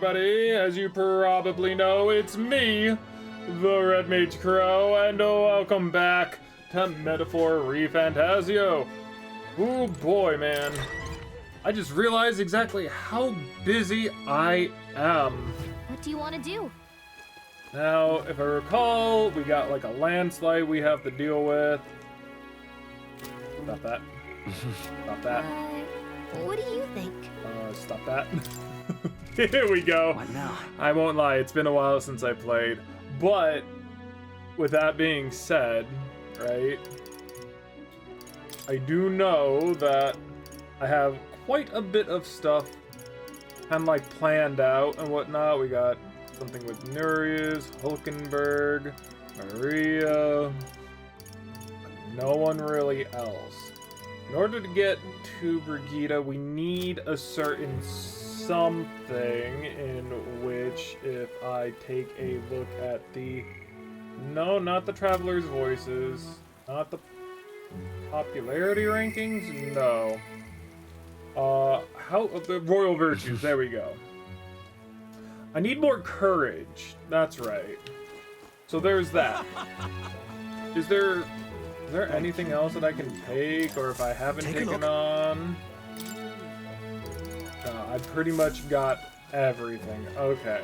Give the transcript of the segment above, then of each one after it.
everybody. As you probably know, it's me, TheRedMageKro, and welcome back to Metaphor ReFantazio. Oh boy, man. I just realized exactly how busy I am. What do you want to do? Now, if I recall, we got like a landslide we have to deal with. Stop that. Stop that. What do you think? Stop that. Here we go. What now? I won't lie, it's been a while since I played. But, with that being said, right, I do know that I have quite a bit of stuff kind of like planned out and whatnot. We got something with Nurius, Hulkenberg, Maria, no one really else. In order to get to Brigida, we need a certain something in which, if I take a look at the... No, not the Traveler's Voices. Not the popularity rankings? No. The Royal Virtues, there we go. I need more courage. That's right. So there's that. Is there anything else that I can take, or if I haven't taken on? No, I pretty much got everything. Okay.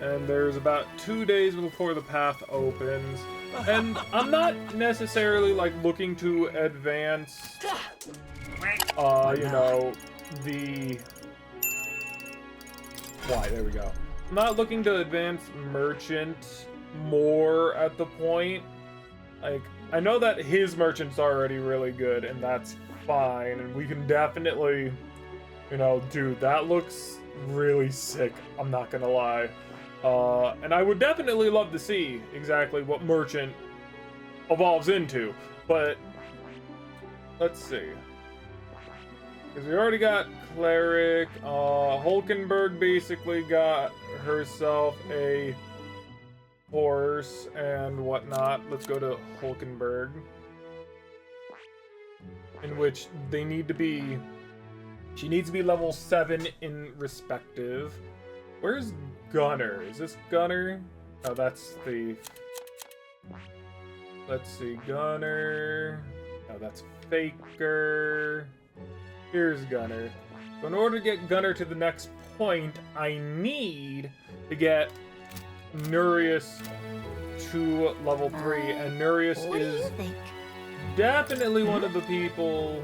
And there's about 2 days before the path opens. And I'm not necessarily like looking to advance, you know, the... Why, there we go. I'm not looking to advance merchant more at the point. Like, I know that his merchant's already really good, and that's fine, and we can definitely, you know, dude, that looks really sick, I'm not gonna lie. And I would definitely love to see exactly what merchant evolves into, but let's see. Because we already got cleric, Hulkenberg basically got herself a horse and whatnot. Let's go to Hulkenberg, in which they need to be, she needs to be level 7 in respective. Where's Gunner? Is this Gunner? Oh, that's the, let's see, Gunner. Oh, that's Faker. Here's Gunner. So in order to get Gunner to the next point, I need to get Nurius to level 3, and Nurius is definitely one of the people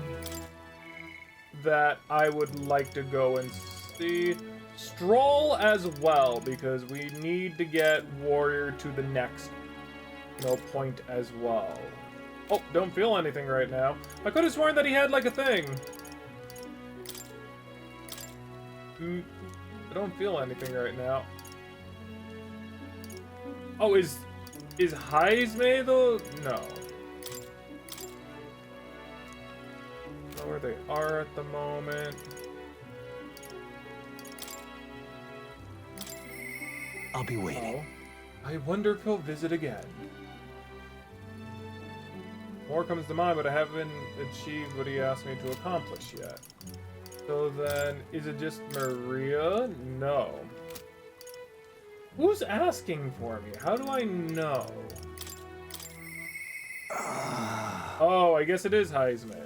that I would like to go and see. Stroll as well, because we need to get Warrior to the next, you know, point as well. Oh, don't feel anything right now. I could have sworn that he had like a thing. I don't feel anything right now. Oh, is Heisme though? No. I don't know where they are at the moment. I'll be waiting. Oh, I wonder if he'll visit again. More comes to mind, but I haven't achieved what he asked me to accomplish yet. So then, is it just Maria? No. Who's asking for me? How do I know? Oh, I guess it is Heisme.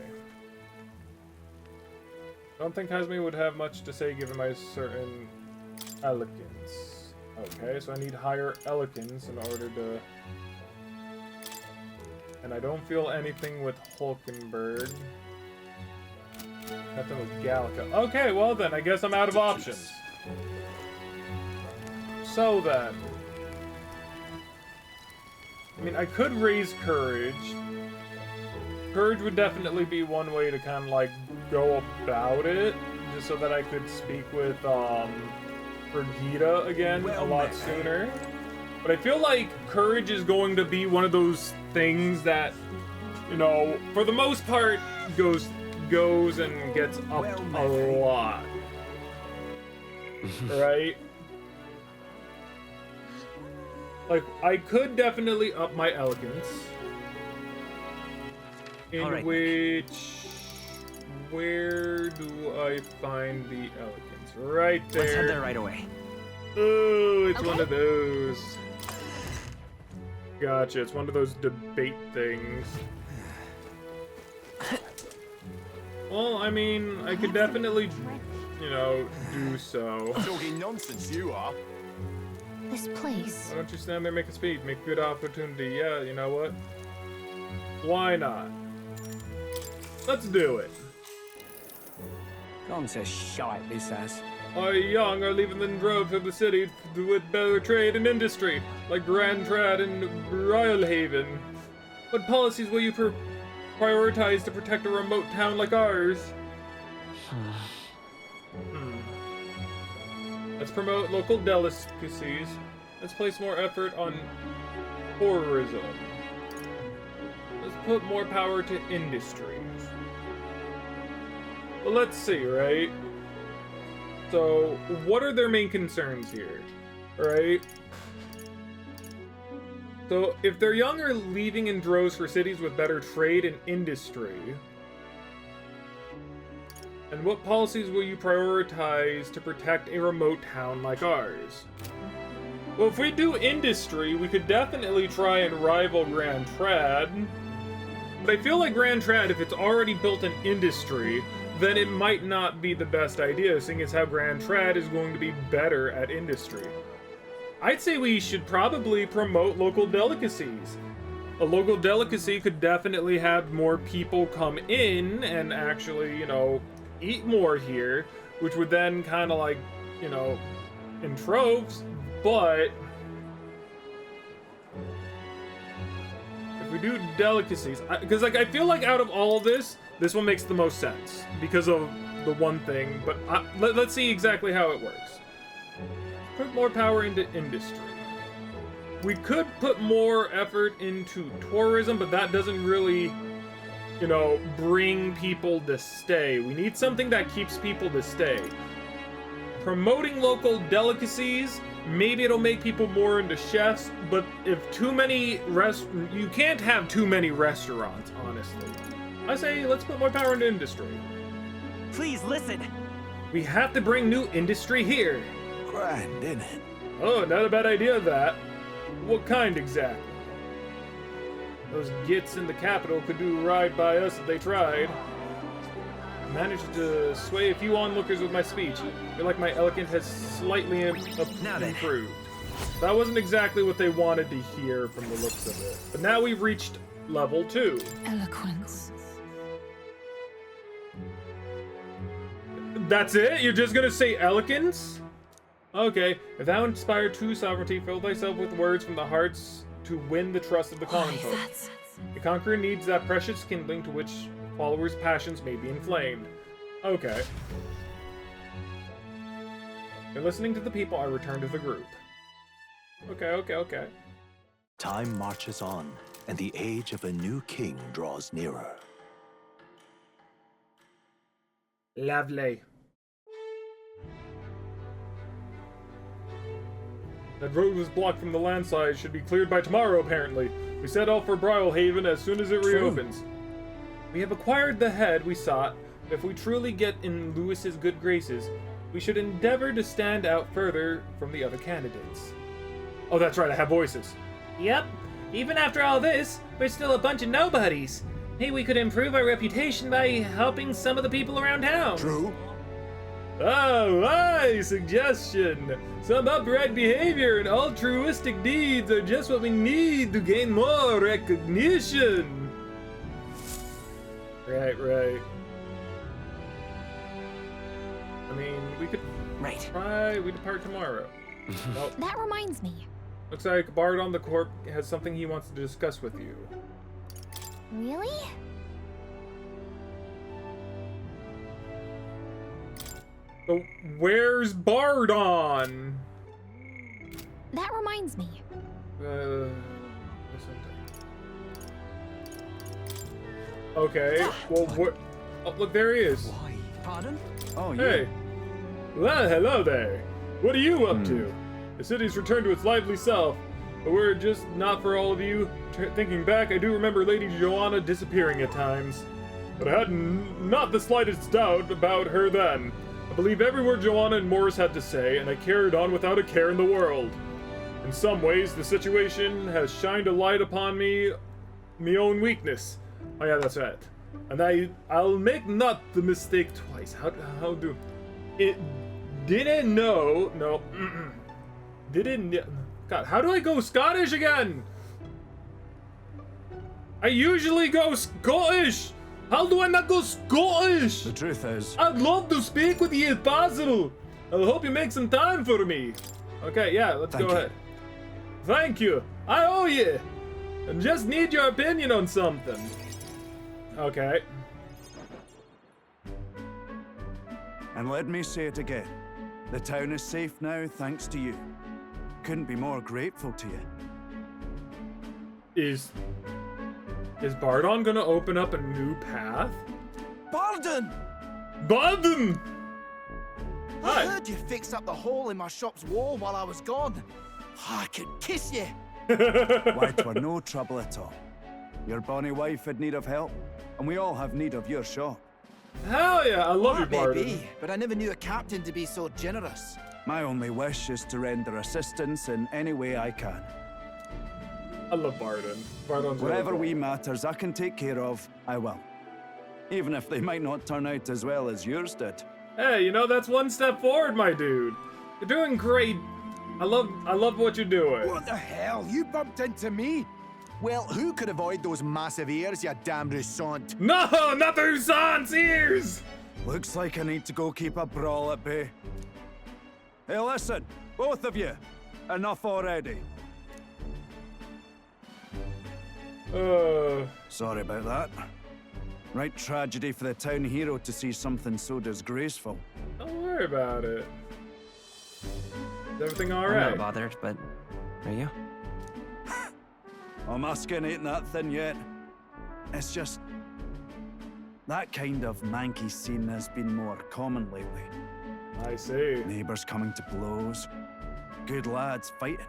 I don't think Heisme would have much to say given my certain elegance. Okay, so I need higher elegance in order to... And I don't feel anything with Hulkenberg. Nothing with Gallica. Okay, well then, I guess I'm out of options. So then... I mean, I could raise courage. Courage would definitely be one way to kind of like go about it. Just so that I could speak with, Brigida again a lot sooner. But I feel like courage is going to be one of those things that, you know, for the most part, goes and gets up a lot. Right? Like, I could definitely up my elegance. In which where do I find the elegance? Right there. Let's head there right away. Oh, it's Okay. one of those. Gotcha, it's one of those debate things. Well, I mean, I could definitely, you know, do so. Talking nonsense, you are. This place. Why don't you stand there, make a speed, make good opportunity? Yeah, you know what? Why not? Let's do it. Gone to shite, this has. Our young are leaving in droves of the city with better trade and industry, like Grand Trad and Royalhaven. What policies will you prioritize to protect a remote town like ours? Let's promote local delicacies. Let's place more effort on tourism. Let's put more power to industries. Well, let's see, right? So, what are their main concerns here, right? So, if their young are leaving in droves for cities with better trade and industry, and what policies will you prioritize to protect a remote town like ours? Well, if we do industry, we could definitely try and rival Grand Trad. But I feel like Grand Trad, if it's already built an industry, then it might not be the best idea, seeing as how Grand Trad is going to be better at industry. I'd say we should probably promote local delicacies. A local delicacy could definitely have more people come in and actually, you know, eat more here, which would then kind of like, you know, in troves, but if we do delicacies, because like I feel like out of all of this one makes the most sense because of the one thing, but let's see exactly how it works. Put more power into industry. We could put more effort into tourism, but that doesn't really, you know, bring people to stay. We need something that keeps people to stay. Promoting local delicacies, maybe it'll make people more into chefs, but if too many you can't have too many restaurants, honestly. I say let's put more power into industry. Please listen. We have to bring new industry here. Grand, innit? Oh, not a bad idea, that. What kind exactly? Those gits in the capital could do right by us if they tried. I managed to sway a few onlookers with my speech. I feel like my elegance has slightly improved. That wasn't exactly what they wanted to hear from the looks of it. But now we've reached level 2. Eloquence. That's it? You're just gonna say elegance? Okay. If thou inspire true sovereignty, fill thyself with words from the hearts to win the trust of the common folk. The conqueror needs that precious kindling to which followers' passions may be inflamed. Okay. After listening to the people, I return to the group. Okay. Time marches on, and the age of a new king draws nearer. Lovely. That road was blocked from the land side. Should be cleared by tomorrow, apparently. We set off for Brylehaven as soon as it reopens. We have acquired the head we sought. If we truly get in Lewis's good graces, we should endeavor to stand out further from the other candidates. Oh, that's right, I have voices. Yep. Even after all this, we're still a bunch of nobodies. Maybe we could improve our reputation by helping some of the people around town. True. Oh, my suggestion! Some upright behavior and altruistic deeds are just what we need to gain more recognition! Right. I mean, we could we depart tomorrow. Well, That reminds me. looks like Bard on the Corp has something he wants to discuss with you. Really? So, where's Bardon? That reminds me. Okay, well, what? Oh, look, there he is. Why? Pardon? Oh, Hey. Well, hello there. What are you up to? The city's returned to its lively self, but we're just not for all of you. Thinking back, I do remember Lady Joanna disappearing at times. but I had not the slightest doubt about her then. I believe every word Joanna and Morris had to say, and I carried on without a care in the world. In some ways, the situation has shined a light upon me own weakness. Oh yeah, that's right. And I'll make not the mistake twice. How do it? Didn't know. No. Didn't. God, how do I go Scottish again? I usually go Scottish. How do I not go Scottish? The truth is, I'd love to speak with you if possible. I hope you make some time for me. Okay, yeah, let's Thank go you. ahead. Thank you. I owe you. I just need your opinion on something. Okay. and let me say it again, the town is safe now thanks to you. Couldn't be more grateful to you. Is Bardon gonna open up a new path? Bardon! Bardon! I Hi. heard you fixed up the hole in my shop's wall while I was gone. I could kiss you. Why, 'twere no trouble at all. Your bonny wife had need of help, and we all have need of your shop. Hell yeah, I love you, That may Bardon. be, but I never knew a captain to be so generous. My only wish is to render assistance in any way I can. I love Bardon. Bardon's really Whatever cool. wee matters I can take care of, I will. Even if they might not turn out as well as yours did. Hey, you know, that's one step forward, my dude. You're doing great. I love what you're doing. What the hell? You bumped into me? Well, who could avoid those massive ears, you damn Rousant? No, not the Husson's ears! Looks like I need to go keep a brawl at bay. Hey, listen, both of you. Enough already. Sorry about that. Right tragedy for the town hero to see something so disgraceful. Don't worry about it. Is everything I'm alright? not bothered, but are you? Oh, my skin ain't that thin yet. It's just... that kind of manky scene has been more common lately. I see. Neighbours coming to blows. Good lads fighting.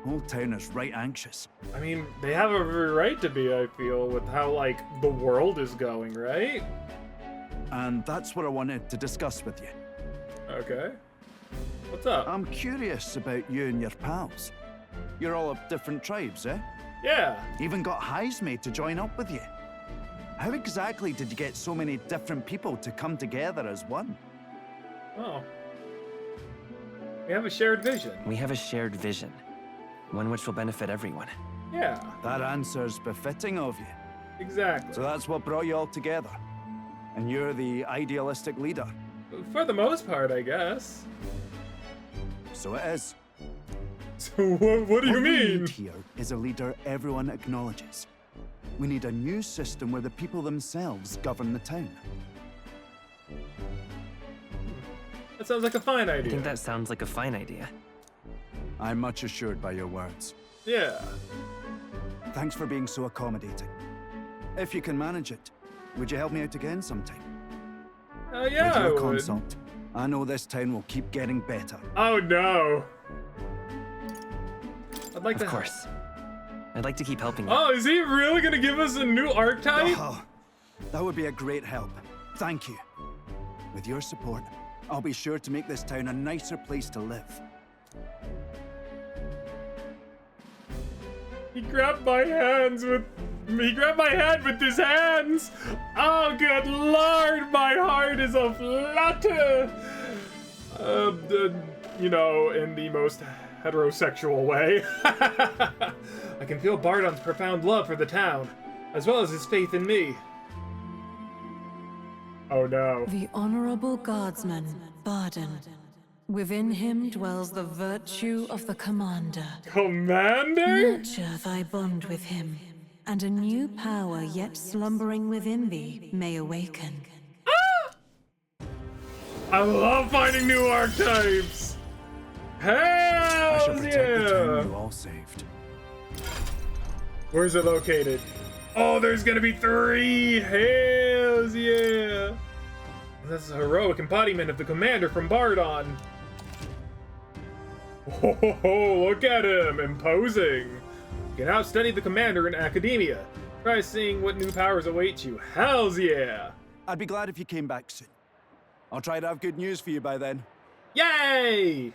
Whole town is right anxious. I mean, they have every right to be, I feel, with how, like, the world is going, right? And that's what I wanted to discuss with you. Okay. What's up? I'm curious about you and your pals. You're all of different tribes, eh? Yeah. Even got Highs made to join up with you. How exactly did you get so many different people to come together as one? Oh. We have a shared vision. We have a shared vision, one which will benefit everyone. Yeah, That answer's befitting of you. exactly. So that's what brought you all together. And you're the idealistic leader. For the most part, I guess. So it is. So what do you What we mean? need here is a leader everyone acknowledges. We need a new system where the people themselves govern the town. That sounds like a fine I idea. think that sounds like a fine idea. I'm much assured by your words. Yeah. Thanks for being so accommodating. If you can manage it, would you help me out again sometime? Yeah, With I your would. consult, I know this town will keep getting better. Oh no. I'd like to. Of course. I'd like to keep helping you. Oh, is he really gonna give us a new archetype? Oh, that would be a great help. Thank you. With your support, I'll be sure to make this town a nicer place to live. He grabbed my hands with. He grabbed my hand with his hands. Oh, good lord, my heart is a flutter. You know, in the most heterosexual way. I can feel Bardon's profound love for the town, as well as his faith in me. Oh no. The honorable guardsman, Bardon. Within him dwells the virtue of the commander. Commander? Nurture thy bond with him, and a new power yet slumbering within thee may awaken. I love finding new archetypes! I shall Hell protect the town yeah! you all saved. Where's it located? Oh, there's gonna be 3! Hells yeah! This is a heroic embodiment of the commander from Bardon. Oh, look at him, imposing. You can outstudy the commander in academia. Try seeing what new powers await you. Hells yeah! I'd be glad if you came back soon. I'll try to have good news for you by then. Yay!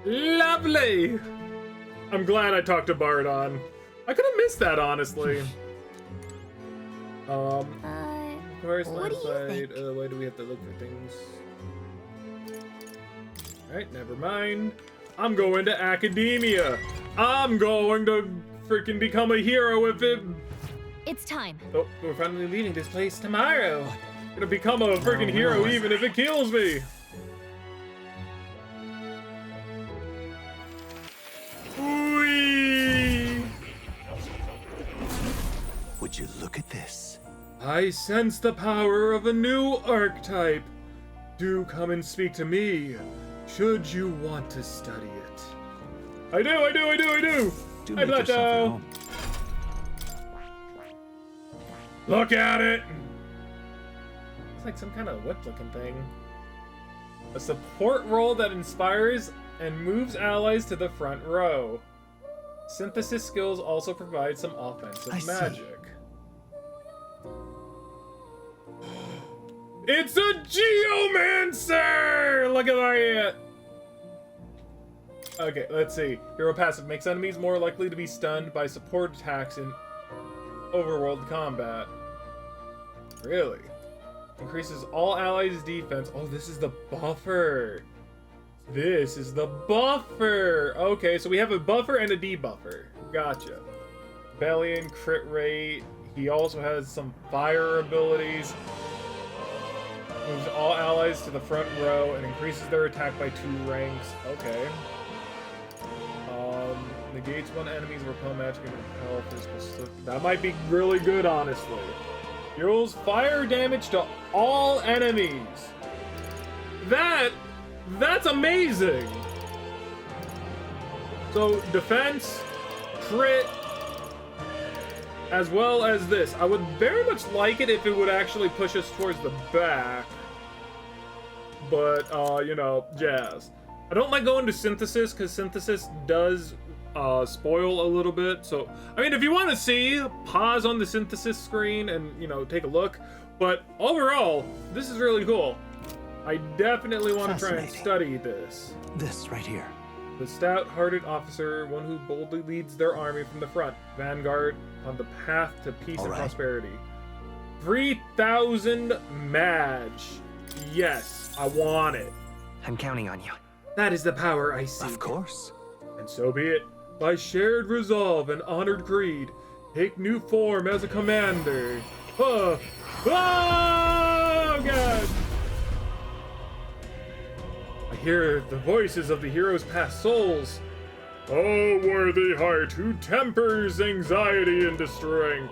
Lovely! I'm glad I talked to Bardon. I could have missed that, honestly. Forest what do you Landside. think? Why do we have to look for things? Alright, never mind. I'm going to academia. I'm going to freaking become a hero if it... It's time. Oh, we're finally leaving this place tomorrow. I'm gonna become a freaking hero even if it kills me. Whee! Would you look at this? I sense the power of a new archetype. Do come and speak to me, should you want to study it. I do! Do Hey, make yourself at Plato! home. Look at it! It's like some kind of whip-looking thing. A support role that inspires and moves allies to the front row. Synthesis skills also provide some offensive I see. magic. It's a Geomancer! Look at that! Okay, let's see. Hero passive makes enemies more likely to be stunned by support attacks in overworld combat. Really? Increases all allies' defense. Oh, this is the buffer. This is the buffer. Okay, so we have a buffer and a debuffer. Gotcha. Rebellion, crit rate. He also has some fire abilities. Moves all allies to the front row and increases their attack by 2 ranks. Okay. Negates one enemy's repel magic and repel physical slip. That might be really good, honestly. Deals fire damage to all enemies. That's amazing. So defense, crit, as well as this. I would very much like it if it would actually push us towards the back. But, you know, jazz. I don't like going to synthesis because synthesis does spoil a little bit. So, I mean, if you want to see, pause on the synthesis screen and, you know, take a look. But overall, this is really cool. I definitely want to try and study this. This right here. The stout-hearted officer, one who boldly leads their army from the front, vanguard on the path to peace and prosperity. 3,000 Madge. Yes, I want it. I'm counting on you. That is the power I seek. Of course. And so be it. By shared resolve and honored creed, take new form as a commander. Oh, God! I hear the voices of the heroes' past souls. O worthy heart who tempers anxiety into strength.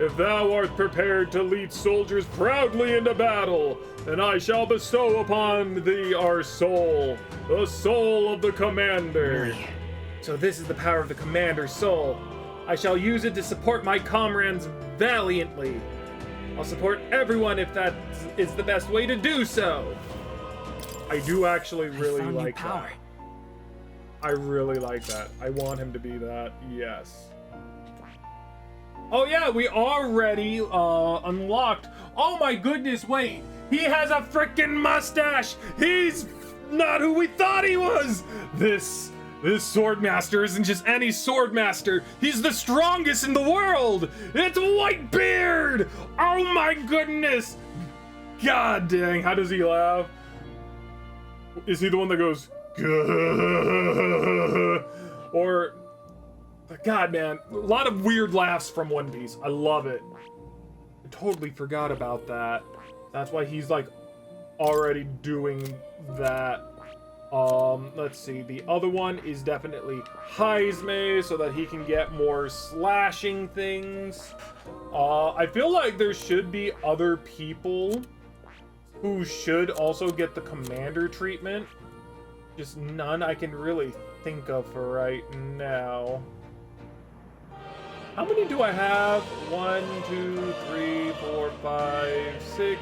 If thou art prepared to lead soldiers proudly into battle, then I shall bestow upon thee our soul, the soul of the commander. Really? So this is the power of the commander's soul. I shall use it to support my comrades valiantly. I'll support everyone if that is the best way to do so. I do actually really like that. I really like that. I want him to be that. Yes. Oh yeah, we already unlocked. Oh my goodness, wait. He has a freaking mustache. He's not who we thought he was. This swordmaster isn't just any swordmaster. He's the strongest in the world. It's Whitebeard. Oh my goodness. God dang, how does he laugh? Is he the one that goes, or, God, man, a lot of weird laughs from One Piece. I love it. I totally forgot about that. That's why he's, like, already doing that. Let's see. The other one is definitely Heisme, so that he can get more slashing things. I feel like there should be other people who should also get the commander treatment. Just none I can really think of for right now. How many do I have? 1, 2, 3, 4, 5, 6,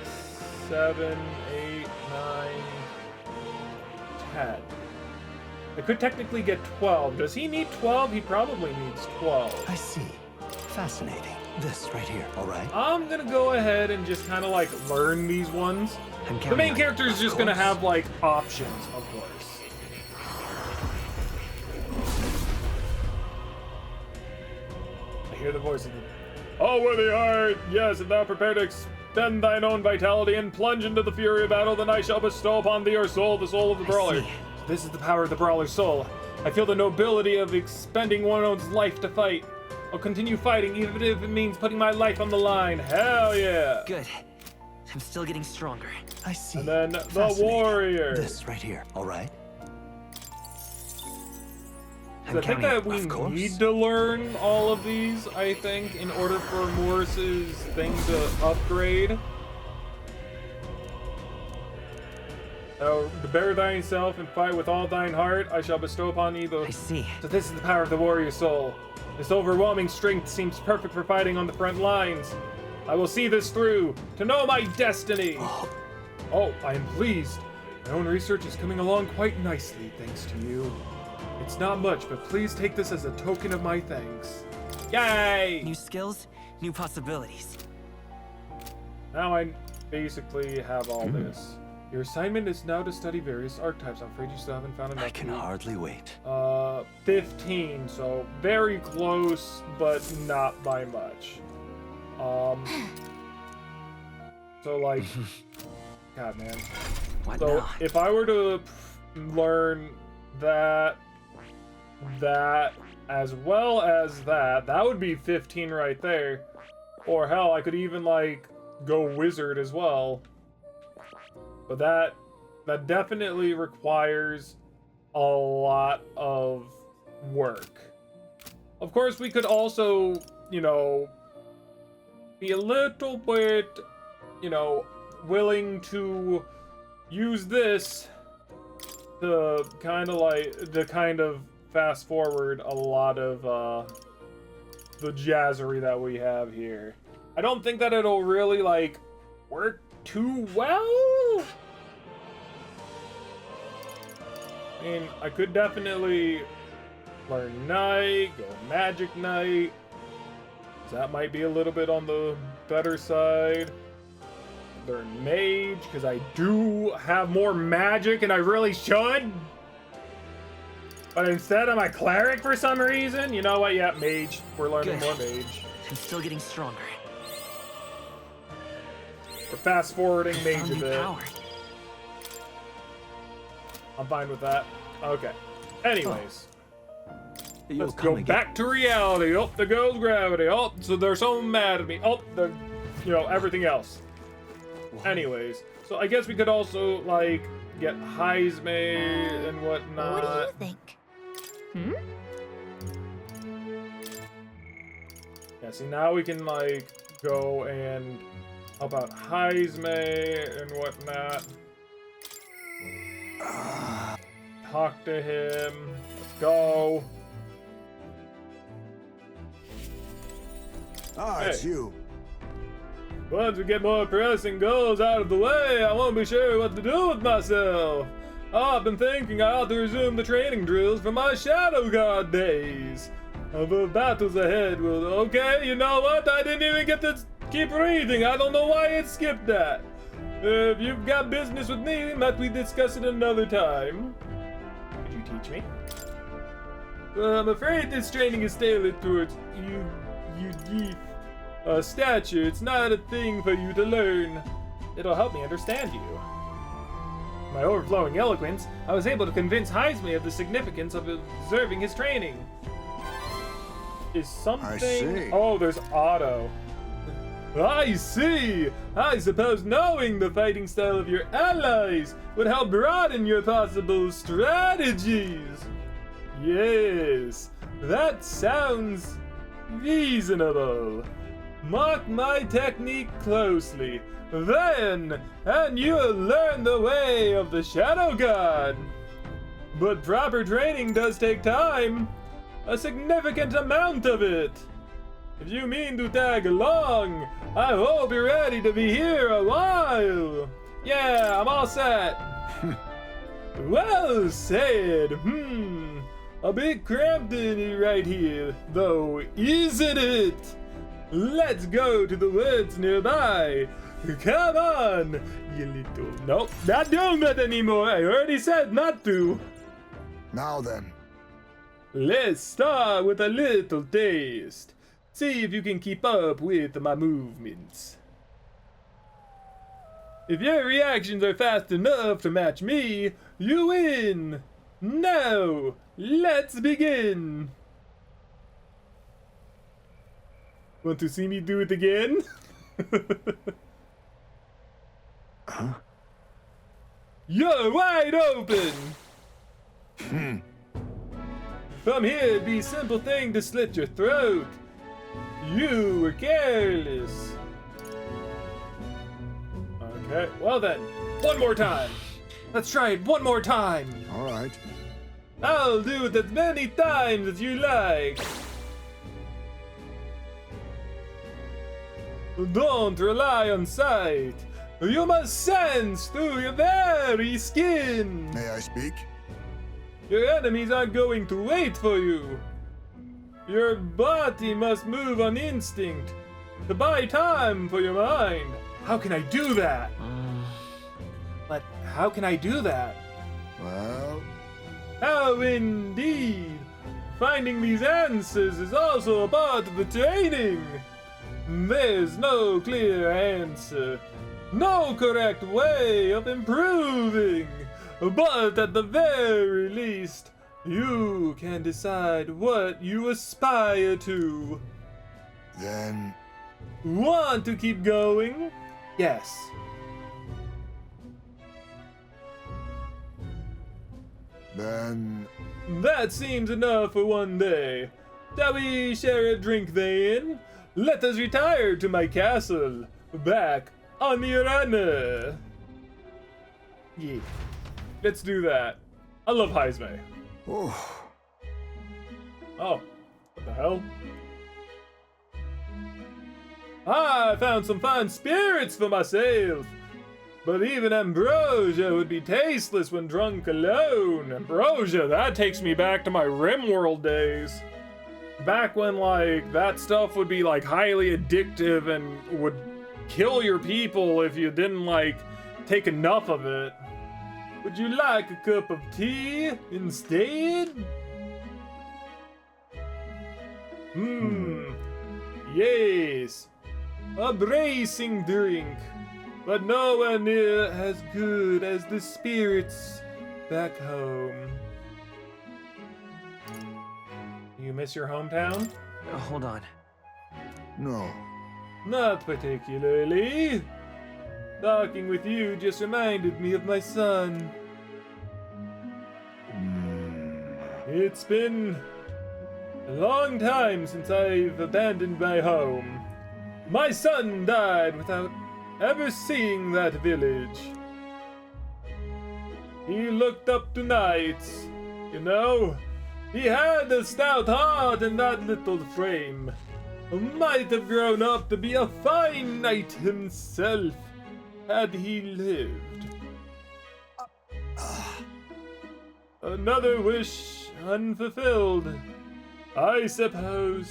7, 8, 9, 10. I could technically get 12. Does he need 12? He probably needs 12. I see. Fascinating. This right here, all right? I'm gonna go ahead and just kind of like learn these ones. The main character is just gonna have like options, of course. I hear the voice of the... Oh, worthy heart! Yes, if thou prepare to expend thine own vitality and plunge into the fury of battle, then I shall bestow upon thee, or soul, the soul of the brawler. This is the power of the brawler's soul. I feel the nobility of expending one's own life to fight. I'll continue fighting, even if it means putting my life on the line. Hell yeah! Good. I'm still getting stronger. I see. And then the warrior. This right here, all right? I think that we need to learn all of these, I think, in order for Morris's thing to upgrade. Now, to bear thyself and fight with all thine heart, I shall bestow upon thee the... I see. So this is the power of the warrior soul. This overwhelming strength seems perfect for fighting on the front lines. I will see this through, to know my destiny. Oh, I am pleased. My own research is coming along quite nicely, thanks to you. It's not much, but please take this as a token of my thanks. Yay! New skills, new possibilities. Now I basically have all this. Your assignment is now to study various archetypes. I'm afraid you still haven't found enough. I can hardly wait. 15, so very close, but not by much. So like, God, man. What So now? if I were to learn that, as well as that would be 15 right there. Or hell, I could even like go wizard as well. But that definitely requires a lot of work. Of course, we could also, you know, be a little bit, you know, willing to use this to kind of fast forward a lot of the jazzery that we have here. I don't think that it'll really like work too well. I mean, I could definitely learn Knight, go Magic Knight. That might be a little bit on the better side. Learn Mage, because I do have more magic and I really should. But instead I'm a Cleric for some reason. You know what? Yeah, Mage. We're learning more Mage. I'm still getting stronger. We're fast forwarding Mage a bit. Power. I'm fine with that. Okay. Anyways. You'll Let's come go again. back to reality. Oh, there goes gravity. Oh, so they're so mad at me. Oh, you know, everything else. Anyways, so I guess we could also, like, get Heisme and whatnot. What do you think? Yeah, see, now we can, like, go and help out Heisme and whatnot. Talk to him. Let's go. It's Hey. you. Once we get more pressing goals out of the way, I won't be sure what to do with myself. I've been thinking I ought to resume the training drills from my Shadow God days. The battles ahead will... Okay, you know what? I didn't even get to keep reading. I don't know why it skipped that. If you've got business with me, might we discuss it another time? Could you teach me? I'm afraid this training is tailored towards you stature. It's not a thing for you to learn. It'll help me understand you. My overflowing eloquence, I was able to convince Heisme of the significance of observing his training. Is something... I see. Oh, there's auto. I see! I suppose knowing the fighting style of your allies would help broaden your possible strategies. Yes, that sounds reasonable. Mark my technique closely. Then, and you'll learn the way of the Shadow God. But proper training does take time. A significant amount of it. If you mean to tag along, I hope you're ready to be here a while. Yeah, I'm all set. Well said. A bit cramped in it right here, though, isn't it? Let's go to the woods nearby. Come on, you little... Nope, not doing that anymore. I already said not to. Now then. Let's start with a little taste. See if you can keep up with my movements. If your reactions are fast enough to match me, you win! Now, let's begin! Want to see me do it again? Huh? You're wide open! From here, it'd be a simple thing to slit your throat. You were careless. Okay, well then, one more time. Let's try it one more time. All right. I'll do it as many times as you like. Don't rely on sight. You must sense through your very skin. May I speak? Your enemies aren't going to wait for you. Your body must move on instinct to buy time for your mind. How can I do that? But how can I do that? Well, How indeed. Finding these answers is also a part of the training. There's no clear answer, no correct way of improving, but at the very least, you can decide what you aspire to. then, Want to keep going? Yes. then, That seems enough for one day. Shall we share a drink then? Let us retire to my castle, back on the arena. Yeah, let's do that. I love Heisme. oh, Oh, what the hell? I found some fine spirits for myself. But even ambrosia would be tasteless when drunk alone. Ambrosia, that takes me back to my RimWorld days. Back when, like, that stuff would be, like, highly addictive and would kill your people if you didn't, like, take enough of it. Would you like a cup of tea instead? Yes. A bracing drink. But nowhere near as good as the spirits back home. You miss your hometown? Hold on. no. Not particularly. Talking with you just reminded me of my son. It's been a long time since I've abandoned my home. My son died without ever seeing that village. He looked up to knights, you know. He had a stout heart in that little frame. Might have grown up to be a fine knight himself, had he lived. Another wish unfulfilled, I suppose.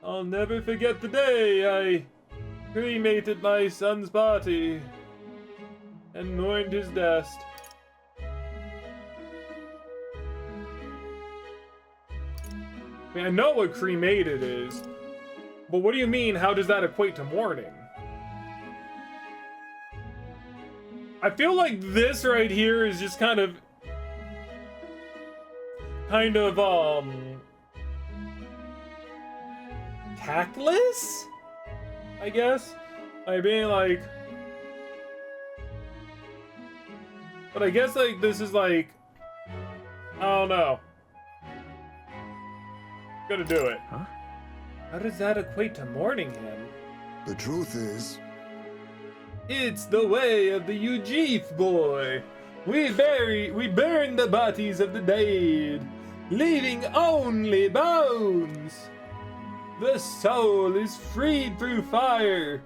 I'll never forget the day I cremated my son's body and mourned his dust. I mean, I know what cremated is, but what do you mean, how does that equate to mourning? I feel like this right here is just kind of tactless, I guess, by being like, but I guess like this is like, I don't know, gonna do it. Huh? How does that equate to mourning him? The truth is, It's the way of the Ujif boy. We burn the bodies of the dead, leaving only bones. The soul is freed through fire.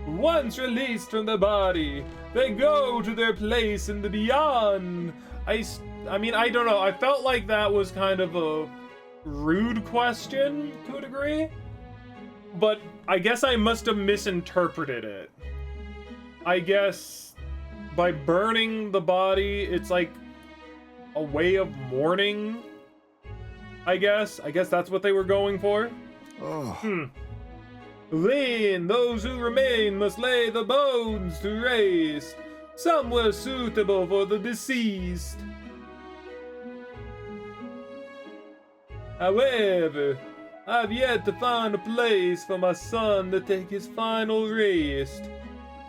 Once released from the body, they go to their place in the beyond, I mean, I don't know. I felt like that was kind of a rude question to a degree, but I guess I must have misinterpreted it. I guess by burning the body, it's like a way of mourning. I guess that's what they were going for. Oh. Then those who remain must lay the bones to rest, somewhere suitable for the deceased. However, I've yet to find a place for my son to take his final rest.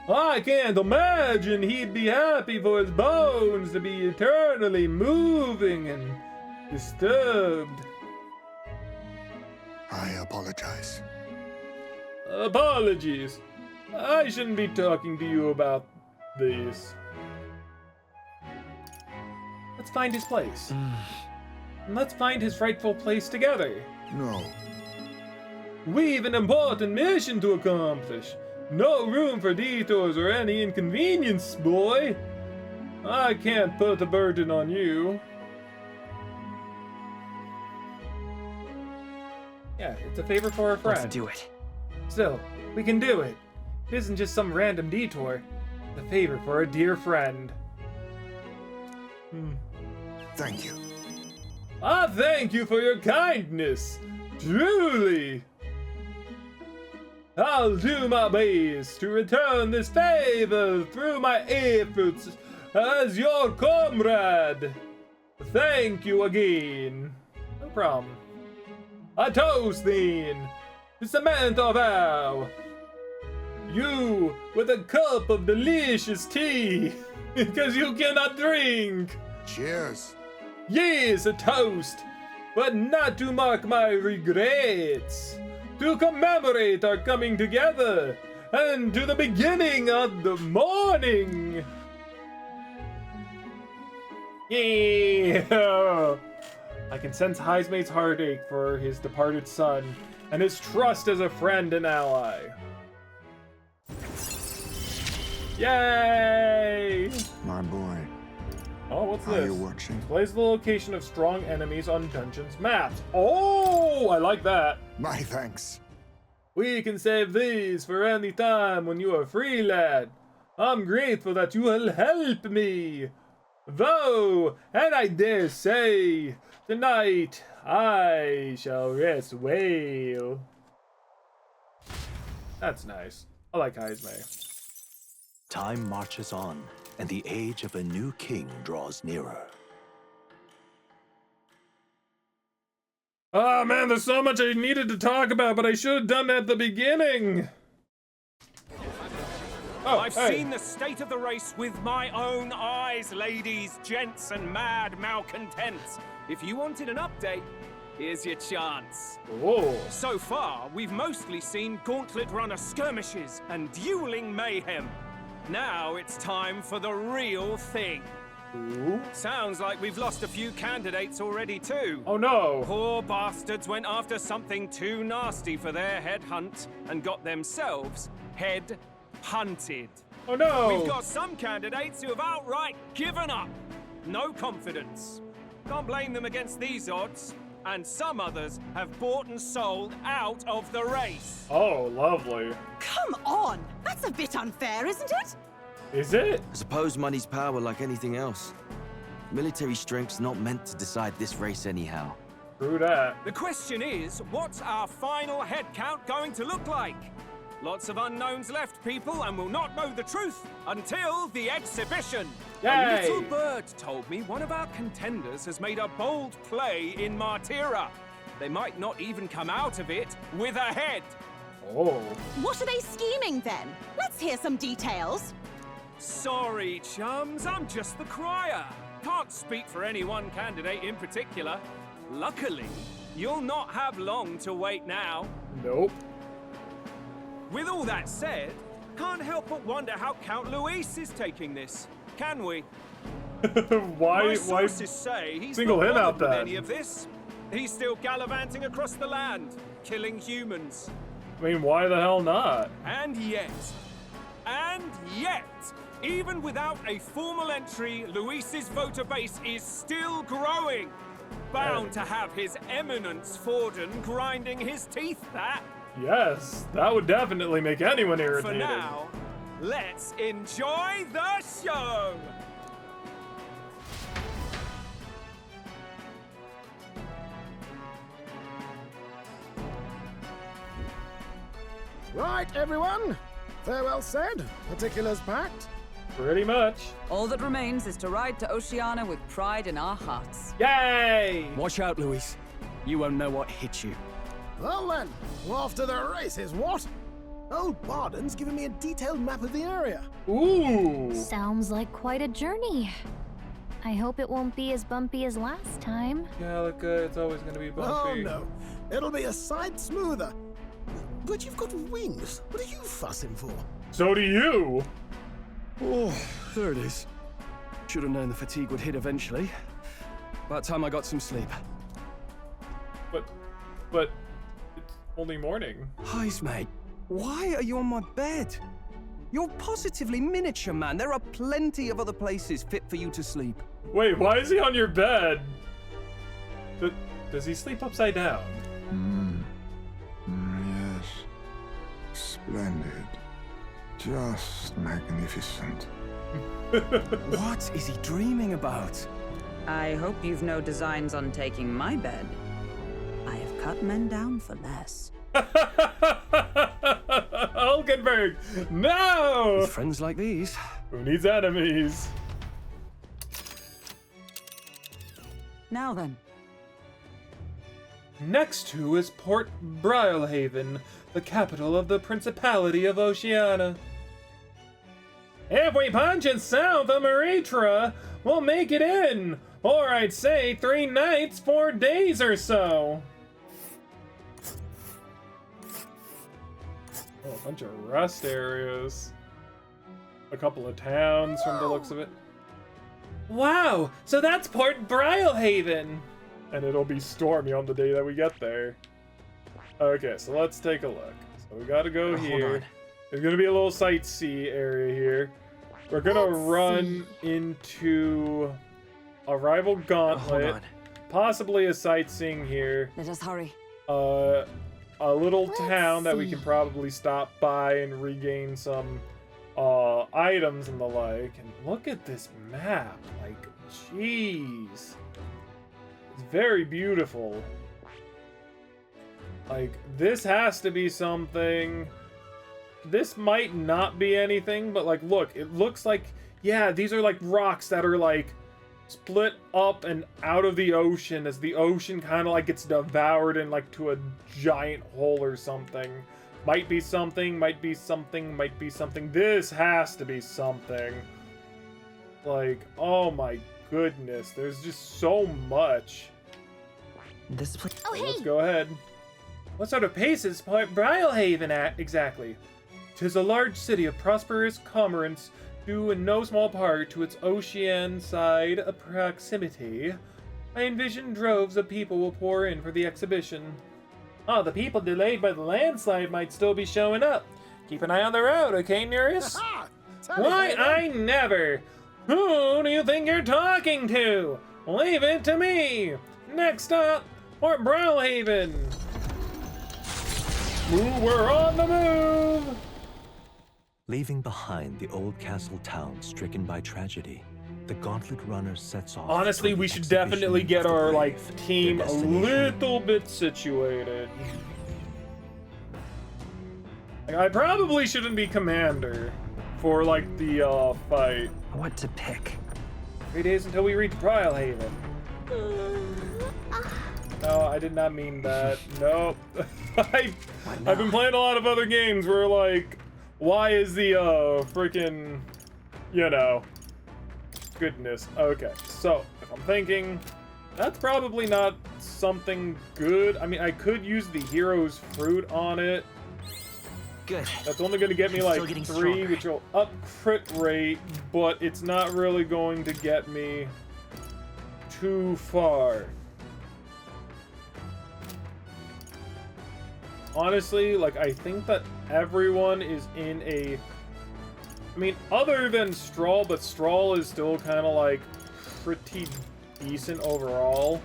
I can't imagine he'd be happy for his bones to be eternally moving and disturbed. I apologize. Apologies. I shouldn't be talking to you about this. Let's find his place. And let's find his rightful place together. No. We've an important mission to accomplish. No room for detours or any inconvenience, boy. I can't put the burden on you. Yeah, it's a favor for a friend. Let's do it. Still, we can do it. It isn't just some random detour. It's a favor for a dear friend. Thank you. I thank you for your kindness. Truly. I'll do my best to return this favor through my efforts as your comrade. Thank you again. No problem. A toast then, to cement our vow. You with a cup of delicious tea, because you cannot drink. Cheers. Yes, a toast, but not to mark my regrets. To commemorate our coming together, and to the beginning of the morning. Yeah. I can sense Heismate's heartache for his departed son, and his trust as a friend and ally. Yay! My boy. Oh, what's Are this? you watching? Displays the location of strong enemies on dungeons maps. Oh, I like that. My thanks. We can save these for any time when you are free, lad. I'm grateful that you will help me. Though, and I dare say, tonight I shall rest well. That's nice. I like Heismate. Time marches on, and the age of a new king draws nearer. Oh man, there's so much I needed to talk about, but I should have done that at the beginning. Oh, I've seen the state of the race with my own eyes, ladies, gents, and mad malcontents. If you wanted an update, here's your chance. Whoa. So far, we've mostly seen gauntlet runner skirmishes and dueling mayhem. Now it's time for the real thing. Ooh. Sounds like we've lost a few candidates already too. Oh no. Poor bastards went after something too nasty for their head hunt and got themselves head hunted. Oh no. We've got some candidates who have outright given up. No confidence. Can't blame them against these odds. And some others have bought and sold out of the race. Oh, lovely. Come on! That's a bit unfair, isn't it? Is it? I suppose money's power like anything else. Military strength's not meant to decide this race anyhow. True that. The question is, what's our final head count going to look like? Lots of unknowns left, people, and we'll not know the truth until the exhibition. Yay. A little bird told me one of our contenders has made a bold play in Martyra. They might not even come out of it with a head. Oh. What are they scheming then? Let's hear some details. Sorry, chums, I'm just the crier. Can't speak for any one candidate in particular. Luckily, you'll not have long to wait now. Nope. With all that said, can't help but wonder how Count Luis is taking this. Can we? Why? My sources say he's single not him out bothered with then? any of this. He's still gallivanting across the land, killing humans. I mean, why the hell not? And yet, And yet, even without a formal entry, Luis's voter base is still growing. Bound to have His Eminence Forden grinding his teeth, that. Yes, that would definitely make anyone irritated. For now, let's enjoy the show! Right, everyone. Farewell said, particulars packed. Pretty much. All that remains is to ride to Oceania with pride in our hearts. Yay! Watch out, Luis. You won't know what hit you. Well then, off to the races, what? Old Barden's given me a detailed map of the area. Ooh! Sounds like quite a journey. I hope it won't be as bumpy as last time. Gallica, it's always gonna be bumpy. Oh no, it'll be a sight smoother. But you've got wings. What are you fussing for? So do you! Oh, there it is. Should have known the fatigue would hit eventually. About time I got some sleep. But it's only morning. Heis, mate. Why are you on my bed? You're positively miniature, man. There are plenty of other places fit for you to sleep. Wait, why is he on your bed? Does he sleep upside down? Yes. Splendid. Just magnificent. What is he dreaming about? I hope you've no designs on taking my bed. I have cut men down for less. Hulkenberg! No! With friends like these. Who needs enemies? Now then. Next to is Port Brilehaven, the capital of the Principality of Oceania. If we punch it south of Maritra, we'll make it in. Or I'd say 3 nights, 4 days or so. Oh, a bunch of rest areas. A couple of towns from the looks of it. Wow, so that's Port Brilehaven. And it'll be stormy on the day that we get there. Okay, so let's take a look. So we gotta go here. There's gonna be a little sightsee area here. We're gonna run into a rival gauntlet, possibly a sightseeing here. Let us hurry. A little town that we can probably stop by and regain some items and the like. And look at this map, like, jeez. It's very beautiful. Like, this has to be something. This might not be anything, but like, look, it looks like, yeah, these are like rocks that are like split up and out of the ocean as the ocean kind of like gets devoured in like to a giant hole or something. Might be something, might be something, might be something. This has to be something. Like, oh my goodness, there's just so much. This place. Oh, hey. Let's go ahead. What sort of pace is Port Brilehaven at exactly? 'Tis a large city of prosperous commerce, due in no small part to its ocean-side proximity. I envision droves of people will pour in for the exhibition. Ah, the people delayed by the landslide might still be showing up. Keep an eye on the road, okay, Nearest? Why, I never! Who do you think you're talking to? Leave it to me! Next up, Port Brilehaven! Ooh, we're on the move! Leaving behind the old castle town stricken by tragedy, the Gauntlet Runner sets off. Honestly, we should definitely get our, like, team a little bit situated. Like, I probably shouldn't be commander for, like, the, fight. What to pick? 3 days until we reach Brilehaven. No, I did not mean that. Nope. I've been playing a lot of other games where, like, why is the, freaking, you know, goodness. Okay, so, if I'm thinking, that's probably not something good. I mean, I could use the hero's fruit on it. Good. That's only going to get me, like, 3, which will up crit rate, but it's not really going to get me too far. Honestly, like, I think that everyone is in a I mean, other than Straw, but Straw is still kind of like pretty decent overall.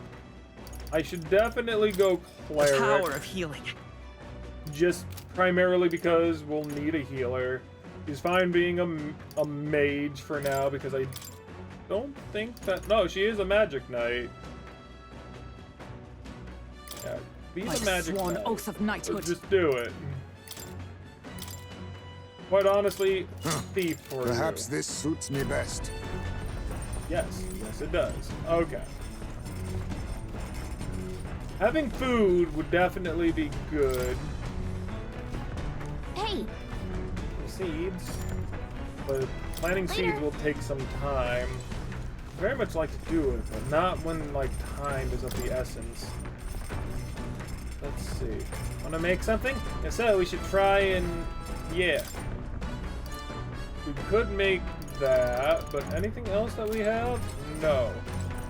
I should definitely go Cleric. The power of healing. Just primarily because we'll need a healer. He's fine being a mage for now because I don't think that... No, she is a magic knight. Yeah, be the magic sworn knight. oath of knighthood. Let's just do it. Quite honestly, thief for Perhaps you. this suits me best. Yes, yes it does. Okay. Having food would definitely be good. Hey! Seeds. But planting seeds will take some time. Very much like to do it, but not when, like, time is of the essence. Let's see. Wanna make something? If so, we should try and... yeah. We could make that, but anything else that we have? No.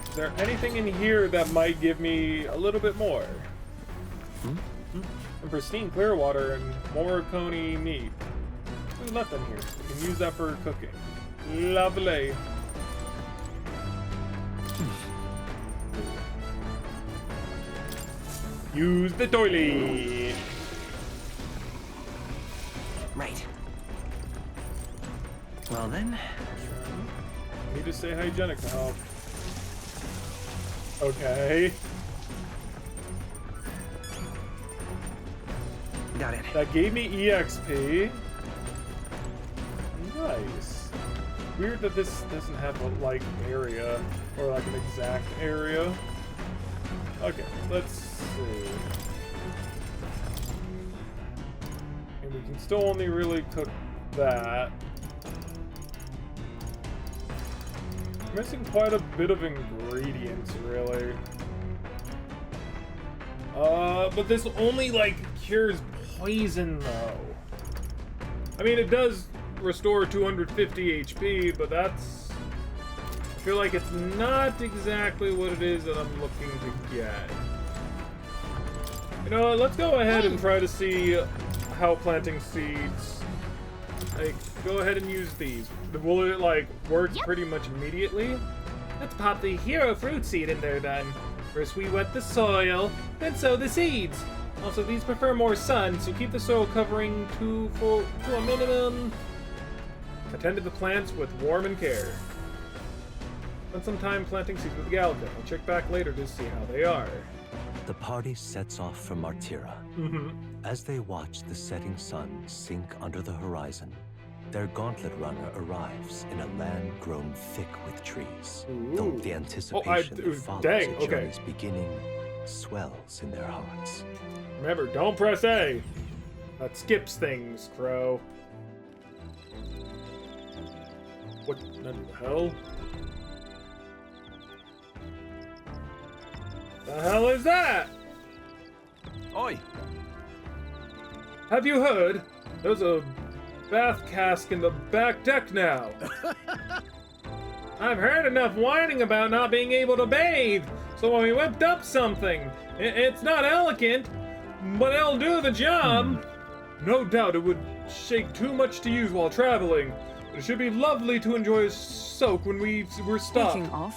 Is there anything in here that might give me a little bit more? And pristine clear water and more coney meat. We left them here. We can use that for cooking. Lovely. Use the toilet. Right. Well then. Need to stay hygienic now. Okay. Got it. That gave me EXP. Nice. Weird that this doesn't have a like area or like an exact area. Okay, let's see. And we can still only really cook that. Missing quite a bit of ingredients, really. But this only like cures poison though. I mean, it does restore 250 HP, but that's... I feel like it's not exactly what it is that I'm looking to get. You know what, let's go ahead and try to see how planting seeds... Like, go ahead and use these. Will it, like, work pretty much immediately? Let's pop the hero fruit seed in there then. First we wet the soil, then sow the seeds. Also, these prefer more sun, so keep the soil covering to a minimum. Attend to the plants with warm and care. Spend some time planting seeds with Gallica. I'll check back later to see how they are. The party sets off for Martira. As they watch the setting sun sink under the horizon, their gauntlet runner arrives in a land grown thick with trees. Though the anticipation that follows the journey's beginning swells in their hearts. Remember, don't press A. That skips things, Crow. What the hell? The hell is that? Oi! Have you heard? There's a bath cask in the back deck now. I've heard enough whining about not being able to bathe, so we whipped up something. It's not elegant, but it'll do the job. No doubt it would shake too much to use while traveling. But it should be lovely to enjoy a soak when we're stopped. Speaking of,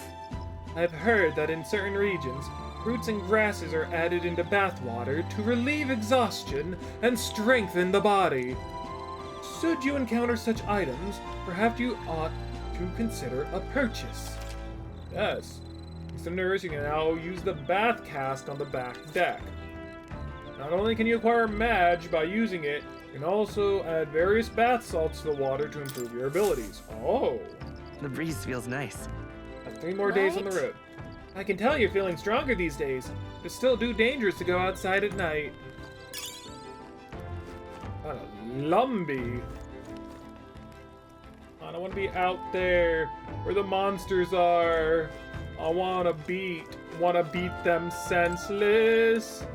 I've heard that in certain regions, roots and grasses are added into bathwater to relieve exhaustion and strengthen the body. Should you encounter such items, perhaps you ought to consider a purchase. Yes. Listeners, you can now use the bath cask on the back deck. Not only can you acquire Mage by using it, you can also add various bath salts to the water to improve your abilities. Oh. The breeze feels nice. That's 3 more days on the road. I can tell you're feeling stronger these days, but still too dangerous to go outside at night. What a lumbie. I don't want to be out there where the monsters are. I want to beat them senseless.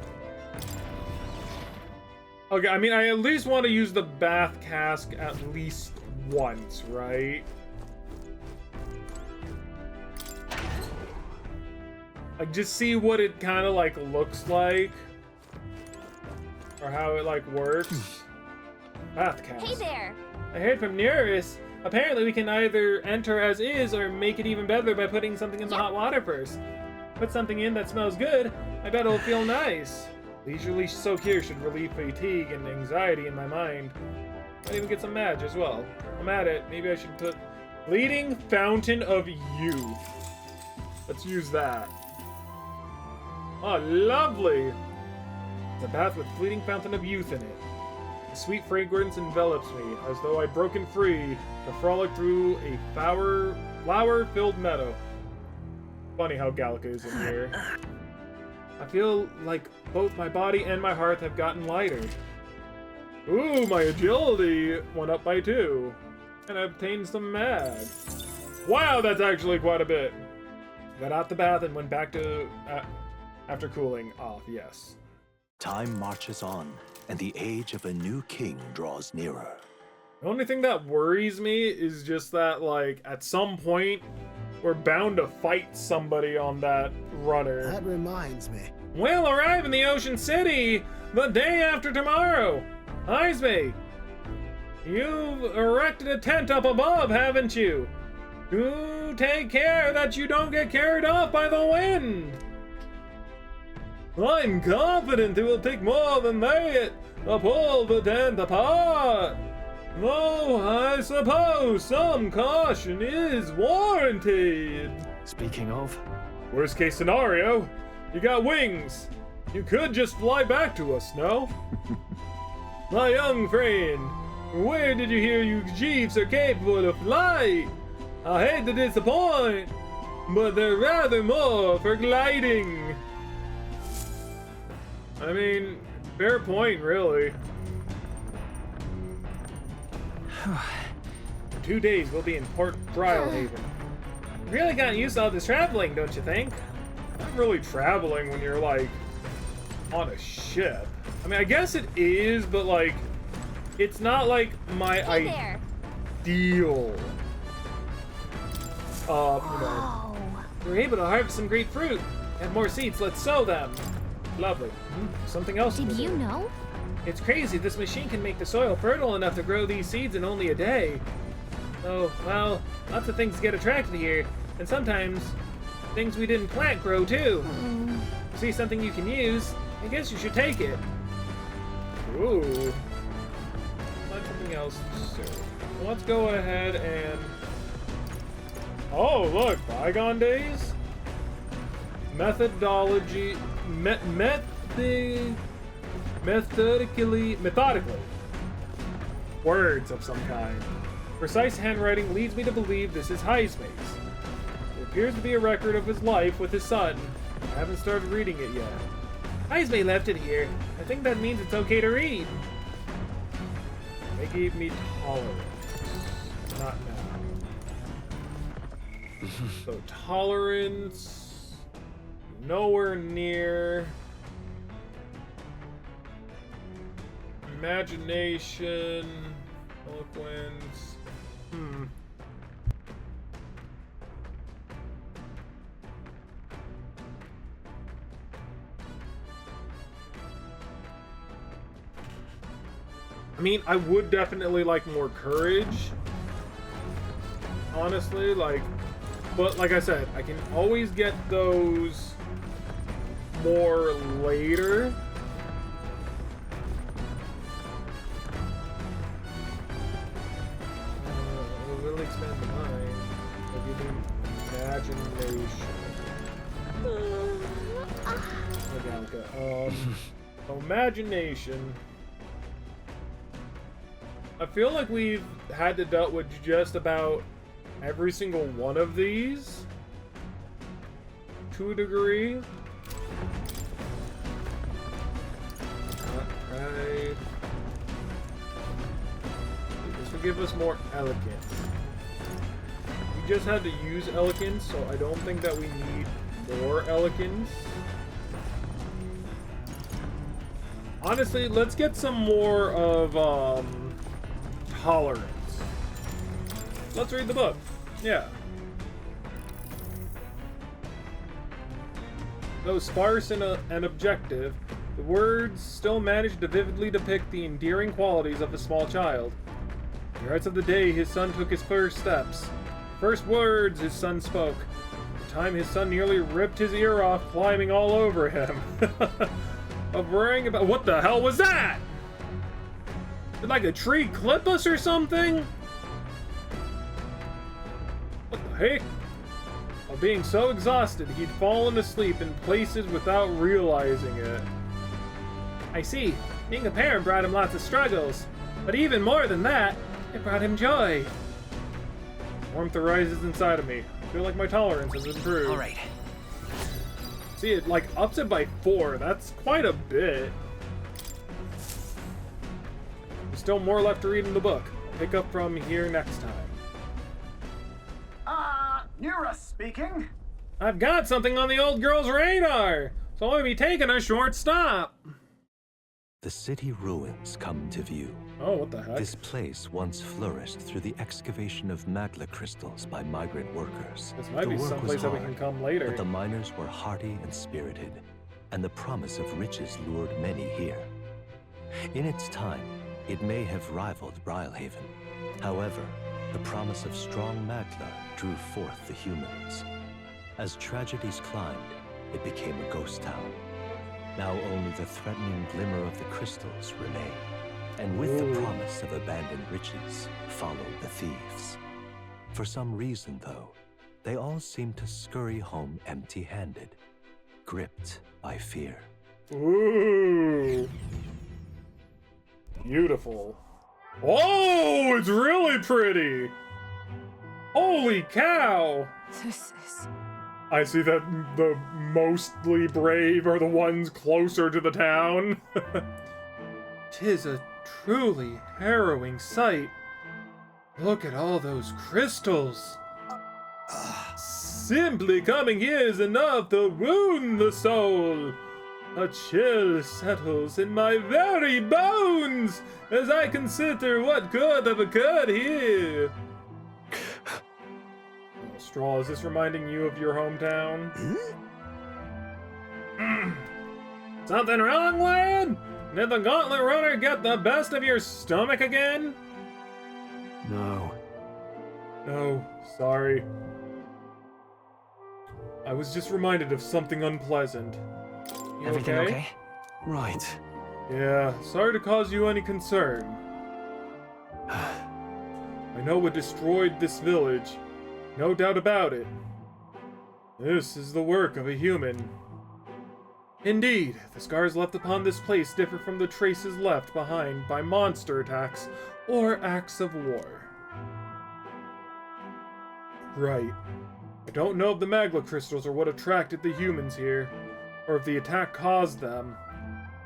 Okay, I mean, I at least want to use the bath cask at least once, right? Like, just see what it kind of, like, looks like. Or how it, like, works. Bath cask. Hey there! I heard from Nearest Apparently we can either enter as is or make it even better by putting something in the hot water first. Put something in that smells good, I bet it'll feel nice. Leisurely soak here should relieve fatigue and anxiety in my mind. Might even get some match as well. I'm at it. Maybe I should put Bleeding Fountain of Youth. Let's use that. Oh, lovely! It's a bath with Fleeting Fountain of Youth in it. A sweet fragrance envelops me, as though I'd broken free to frolic through a flower-filled meadow. Funny how Gallica is in here. I feel like both my body and my heart have gotten lighter. Ooh, my agility went up by 2. And I obtained some mag. Wow, that's actually quite a bit. Got out the bath and went back to... after cooling off, yes. Time marches on, and the age of a new king draws nearer. The only thing that worries me is just that, like, at some point, we're bound to fight somebody on that runner. That reminds me. We'll arrive in the Ocean City the day after tomorrow. Heisme, you've erected a tent up above, haven't you? Do take care that you don't get carried off by the wind. I'm confident it will take more than that to pull the tent apart. Though I suppose some caution is warranted. Speaking of, worst case scenario, you got wings. You could just fly back to us, no? My young friend, where did you hear you Jeeves are capable of flight? I hate to disappoint, but they're rather more for gliding. I mean, fair point, really. For 2 days, we'll be in Port Drylehaven. Really gotten used to all this traveling, don't you think? Not really traveling when you're, like, on a ship. I mean, I guess it is, but, like, it's not, like, my ideal. You know. We're able to harvest some great fruit. Have more seeds, let's sow them. Lovely. Something else. Did you know? It's crazy, this machine can make the soil fertile enough to grow these seeds in only a day. Oh, well, lots of things get attracted here, and sometimes things we didn't plant grow too. See something you can use, I guess you should take it. Ooh. Find something else. So, let's go ahead and... Oh, look, bygone days? Methodically. Words of some kind. Precise handwriting leads me to believe this is Heisme's. It appears to be a record of his life with his son. I haven't started reading it yet. Heisme left it here. I think that means it's okay to read. They gave me tolerance. Not now. So tolerance, nowhere near. Imagination, eloquence. I mean, I would definitely like more courage. Honestly, like, but like I said, I can always get those more later. Really expand the mind. I'll give you imagination. Gallica. Imagination. I feel like we've had to deal with just about every single one of these to a degree. Right. This will give us more elegance. We just had to use elegance, so I don't think that we need more elegance. Honestly, let's get some more of tolerance. Let's read the book. Yeah. Though sparse and objective, the words still manage to vividly depict the endearing qualities of a small child. The rites of the day his son took his first steps. First words his son spoke. The time his son nearly ripped his ear off climbing all over him. Of worrying about— what the hell was that? Did like a tree clip us or something? What the heck? Of being so exhausted, he'd fallen asleep in places without realizing it. I see. Being a parent brought him lots of struggles. But even more than that, it brought him joy. Warmth arises inside of me. I feel like my tolerance has improved. All right. See, it like ups it by 4. That's quite a bit. There's still more left to read in the book. I'll pick up from here next time. Nira speaking. I've got something on the old girl's radar, so I'll be taking a short stop. The city ruins come to view. Oh, what the heck? This place once flourished through the excavation of magla crystals by migrant workers. This might the be work someplace was that we hard, can come later. but the miners were hardy and spirited, and the promise of riches lured many here. In its time, it may have rivaled Brilhaven. However, the promise of strong magla drew forth the humans. As tragedies climbed, it became a ghost town. Now only the threatening glimmer of the crystals remain. And with the promise of abandoned riches, followed the thieves. For some reason, though, they all seem to scurry home empty-handed, gripped by fear. Ooh. Beautiful. Oh, it's really pretty! Holy cow! This is... I see that the mostly brave are the ones closer to the town. 'Tis a truly harrowing sight. Look at all those crystals. Simply coming here is enough to wound the soul. A chill settles in my very bones as I consider what could have occurred here. Straw, is this reminding you of your hometown? Something wrong, lad? Did the Gauntlet Runner get the best of your stomach again? No. No, sorry. I was just reminded of something unpleasant. You Everything okay? Right. Yeah, sorry to cause you any concern. I know what destroyed this village. No doubt about it. This is the work of a human. Indeed, the scars left upon this place differ from the traces left behind by monster attacks or acts of war. Right. I don't know if the magla crystals are what attracted the humans here, or if the attack caused them.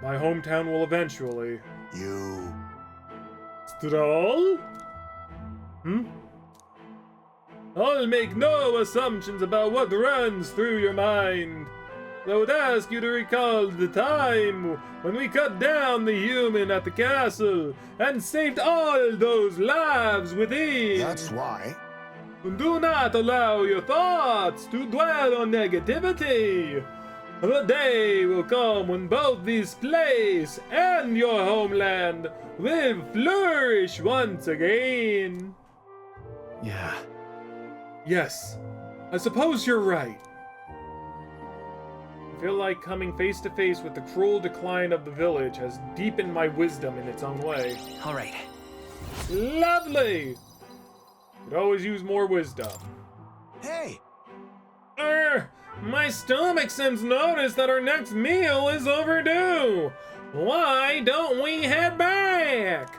My hometown will eventually. You... Strahl? I'll make no assumptions about what runs through your mind. I would ask you to recall the time when we cut down the human at the castle and saved all those lives within. That's why. Do not allow your thoughts to dwell on negativity. The day will come when both this place and your homeland will flourish once again. Yeah. Yes, I suppose you're right. I feel like coming face to face with the cruel decline of the village has deepened my wisdom in its own way. All right. Lovely! Could always use more wisdom. Hey! My stomach seems noticed that our next meal is overdue. Why don't we head back?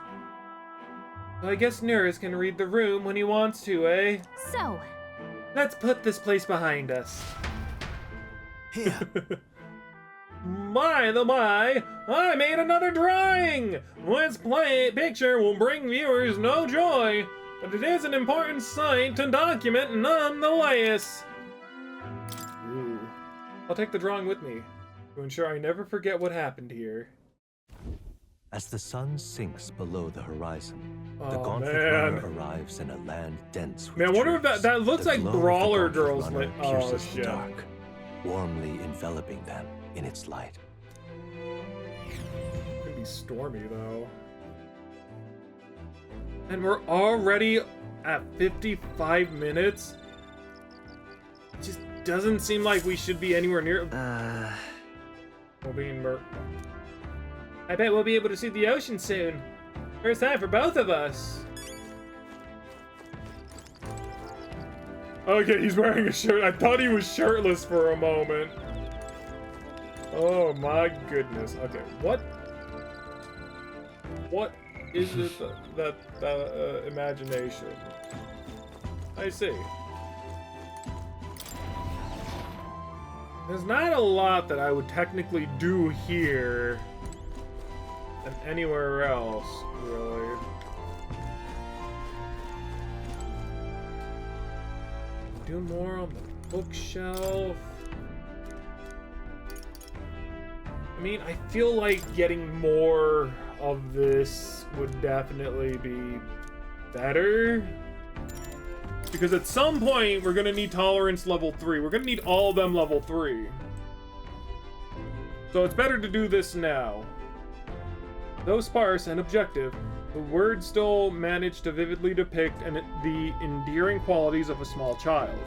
I guess Nurse can read the room when he wants to, eh? So, let's put this place behind us. Here. By the by, I made another drawing! This picture will bring viewers no joy, but it is an important sight to document nonetheless. Ooh. I'll take the drawing with me, to ensure I never forget what happened here. As the sun sinks below the horizon, the Oh, Gauntlet man. Runner arrives in a land dense with Man, I wonder if trees. that looks The like glow of the Brawler Gauntlet Girls Runner lit. Oh, pierces the shit. dark, warmly enveloping them in its light. It's gonna be stormy, though. And we're already at 55 minutes? It just doesn't seem like we should be anywhere near... We'll be in I bet we'll be able to see the ocean soon. First time for both of us. Okay, he's wearing a shirt. I thought he was shirtless for a moment. Oh my goodness. Okay, what is it that imagination? I see. There's not a lot that I would technically do here than anywhere else, really. Do more on the bookshelf. I mean, I feel like getting more of this would definitely be better. Because at some point, we're gonna need tolerance level 3. We're gonna need all of them level 3. So it's better to do this now. Though sparse and objective, the words still manage to vividly depict the endearing qualities of a small child.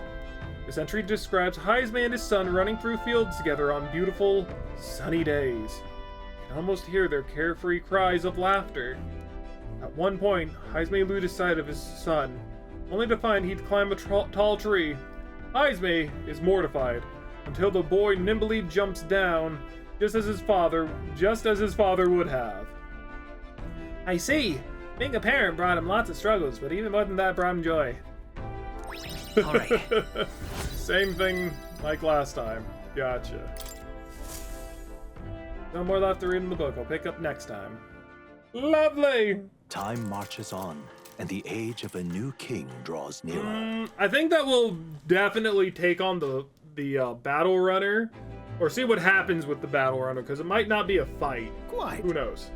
This entry describes Heisme and his son running through fields together on beautiful, sunny days. You can almost hear their carefree cries of laughter. At one point, Heisme loses sight of his son, only to find he'd climb a tall tree. Heisme is mortified, until the boy nimbly jumps down, just as his father would have. I see. Being a parent brought him lots of struggles, but even more than that brought him joy. Alright. Same thing like last time. Gotcha. No more left to read in the book. I'll pick up next time. Lovely! Time marches on, and the age of a new king draws nearer. I think that will definitely take on the battle runner, or see what happens with the battle runner, because it might not be a fight. Quite. Who knows?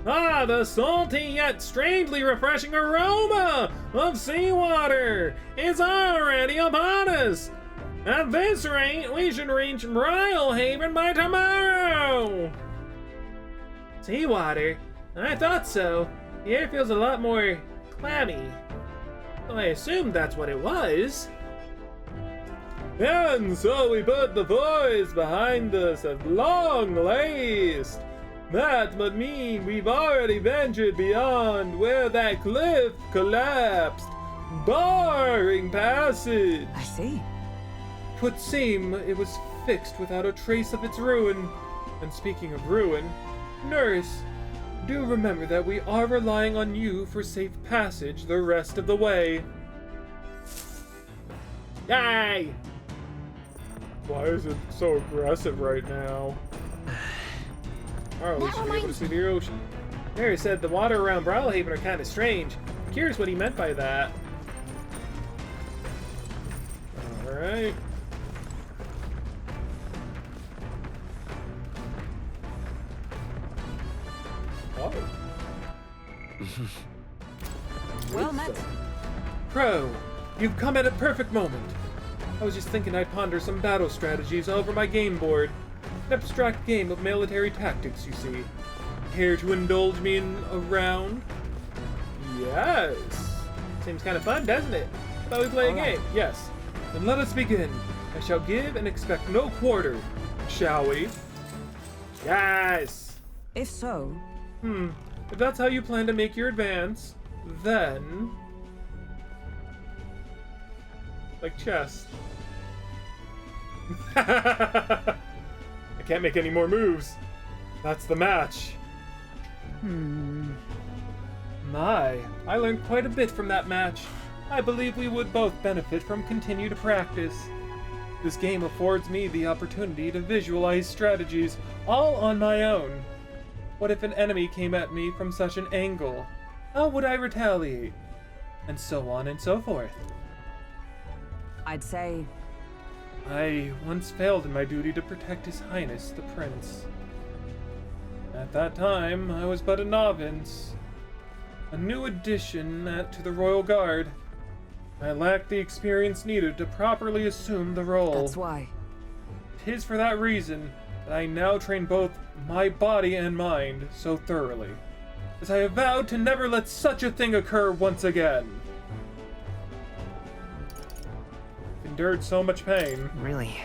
Ah, the salty yet strangely refreshing aroma of seawater is already upon us. At this rate, we should reach Brylehaven by tomorrow. Seawater? I thought so. The air feels a lot more clammy. So I assumed that's what it was. And so we put the forest behind us at long last. That would mean we've already ventured beyond where that cliff collapsed, barring passage. I see. 'Twould seem it was fixed without a trace of its ruin. And speaking of ruin, Nurse, do remember that we are relying on you for safe passage the rest of the way. Yay! Why is it so aggressive right now? Alright, we should be able to see the ocean. Mary said the water around Brylehaven are kind of strange. I'm curious what he meant by that. Alright. Oh. Well met. Kro, you've come at a perfect moment. I was just thinking I'd ponder some battle strategies over my game board. An abstract game of military tactics, you see. Care to indulge me in a round? Yes. Seems kind of fun, doesn't it? I thought we play a game. Yes. Then let us begin. I shall give and expect no quarter. Shall we? Yes. If so... If that's how you plan to make your advance, then... like chess. I can't make any more moves. That's the match. My, I learned quite a bit from that match. I believe we would both benefit from continued practice. This game affords me the opportunity to visualize strategies all on my own. What if an enemy came at me from such an angle? How would I retaliate? And so on and so forth. I'd say... I once failed in my duty to protect His Highness, the Prince. At that time, I was but a novice, a new addition to the Royal Guard. I lacked the experience needed to properly assume the role. That's why. 'Tis for that reason that I now train both my body and mind so thoroughly. as I have vowed to never let such a thing occur once again. Endured so much pain. Really?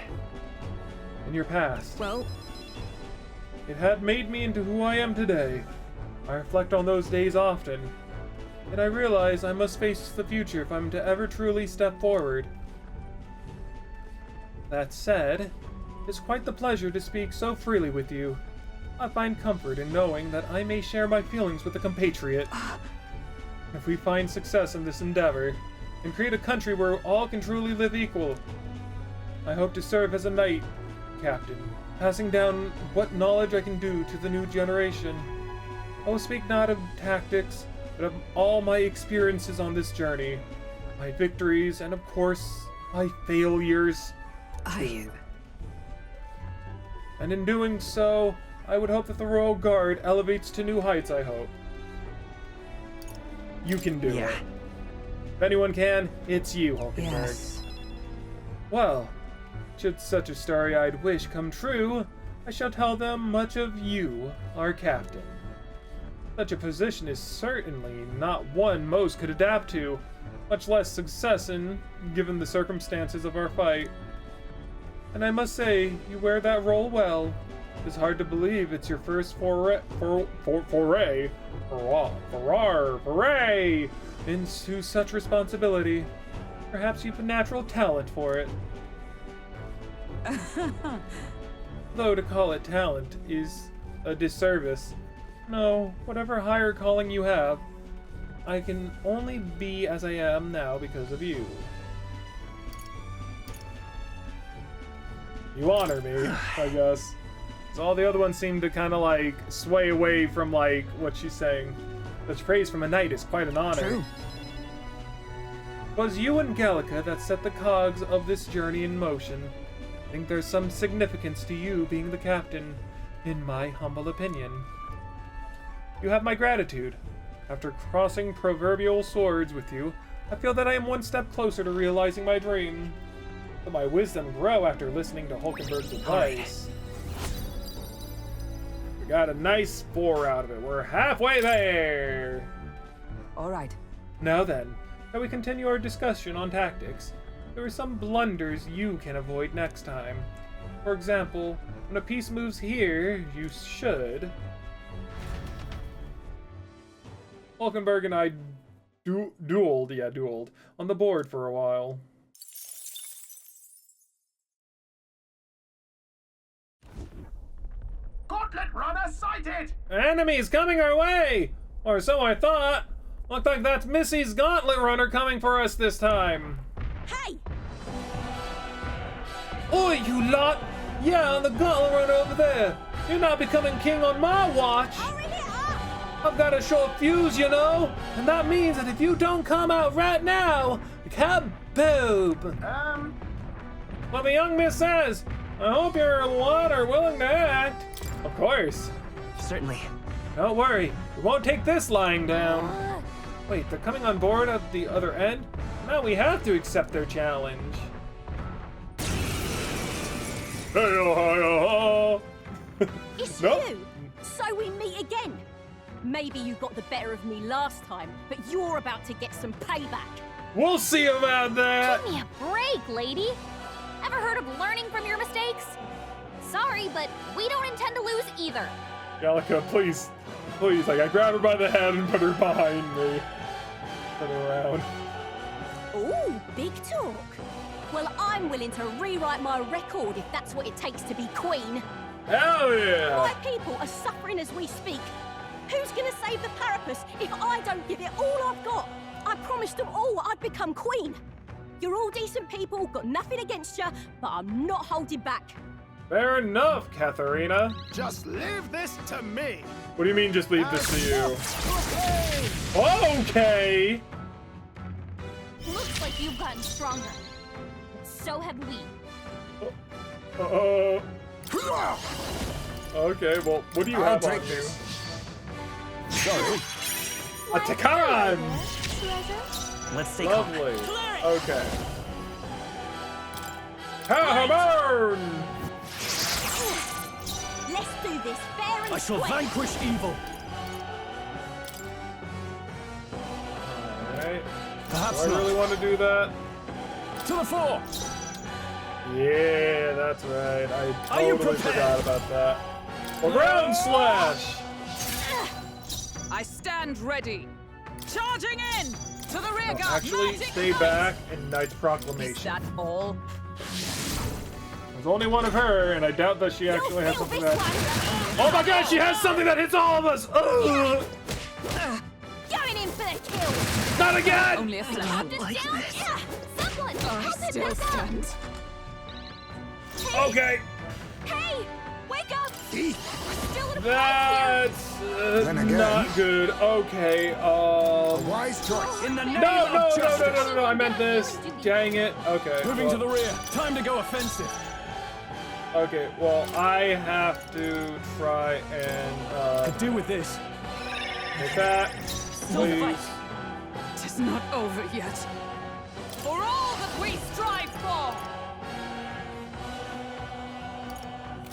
In your past. Well, it had made me into who I am today. I reflect on those days often, and I realize I must face the future if I'm to ever truly step forward. That said, it's quite the pleasure to speak so freely with you. I find comfort in knowing that I may share my feelings with a compatriot. If we find success in this endeavor, and create a country where all can truly live equal, I hope to serve as a knight, captain, passing down what knowledge I can do to the new generation. I will speak not of tactics, but of all my experiences on this journey, my victories, and of course, my failures. And in doing so, I would hope that the Royal Guard elevates to new heights, I hope. You can do it. If anyone can, it's you, Hulkenberg. Yes. Well, should such a starry-eyed wish come true, I shall tell them much of you, our captain. Such a position is certainly not one most could adapt to, much less success in, given the circumstances of our fight. And I must say, you wear that role well. It's hard to believe it's your first foray into such responsibility. Perhaps you've a natural talent for it. Though to call it talent is a disservice. No, whatever higher calling you have, I can only be as I am now because of you. You honor me, I guess. So all the other ones seem to kind of like sway away from like what she's saying. Such praise from a knight is quite an honor. True. It was you and Gallica that set the cogs of this journey in motion. I think there's some significance to you being the captain, in my humble opinion. You have my gratitude. After crossing proverbial swords with you, I feel that I am one step closer to realizing my dream. But my wisdom grow after listening to Hulkenberg's advice. We got a nice 4 out of it. We're halfway there! Alright. Now then, shall we continue our discussion on tactics? There are some blunders you can avoid next time. For example, when a piece moves here, you should... Hulkenberg and I dueled on the board for a while. Gauntlet runner sighted! Enemies coming our way! Or so I thought. Looked like that's Missy's Gauntlet Runner coming for us this time. Hey! Oi, you lot! Yeah, the Gauntlet Runner over there. You're not becoming king on my watch. Hurry it up! I've got a short fuse, you know, and that means that if you don't come out right now, kaboob! Well, the young miss says, I hope your lot are willing to act. Of course. Certainly. Don't worry, we won't take this lying down. Wait, they're coming on board at the other end? Now we have to accept their challenge. It's Nope. you! So we meet again. Maybe you got the better of me last time, but you're about to get some payback. We'll see about that. Give me a break, lady. Ever heard of learning from your mistakes? Sorry, but we don't intend to lose either. Gallica, please, please, like I grab her by the head and put her behind me. Turn her around. Ooh, big talk. Well, I'm willing to rewrite my record if that's what it takes to be queen. Hell yeah! My people are suffering as we speak. Who's gonna save the Parapus if I don't give it all I've got? I promised them all I'd become queen. You're all decent people, got nothing against you, but I'm not holding back. Fair enough, Katharina. Just leave this to me. What do you mean, just leave this to you? Okay! Looks like you've gotten stronger. So have we. Okay, well, what do you have on you? Sorry. A Takaran! Let's take Lovely. Okay. Burn! Let's do this fair and I shall square. vanquish evil. Perhaps do I really want to do that? To the fore! Yeah, that's right. I Are you totally prepared? forgot about that. Or ground slash! I stand ready. Charging in! To the rear guard! Actually, Magic stay Knight! back and Knight's Is Proclamation. that all? There's only one of her, and I doubt that she actually has something that... Oh my god, she has something that hits all of us! Ugh. Going in for the kill. Not again! Only a flash. I'm just down. Yeah, someone help him Still back up. stand. Okay. Hey, wake up. We're still in a That's Then again. not good. Okay, Wise choice. In the name No, of no, no, justice! no, no, no, no, I meant this. Dang it. Okay. Moving well, to the rear. Time to go offensive. Okay, well, I have to try and, Could do with this. hit that. Still Please. fight. It is not over yet. For all that we strive for.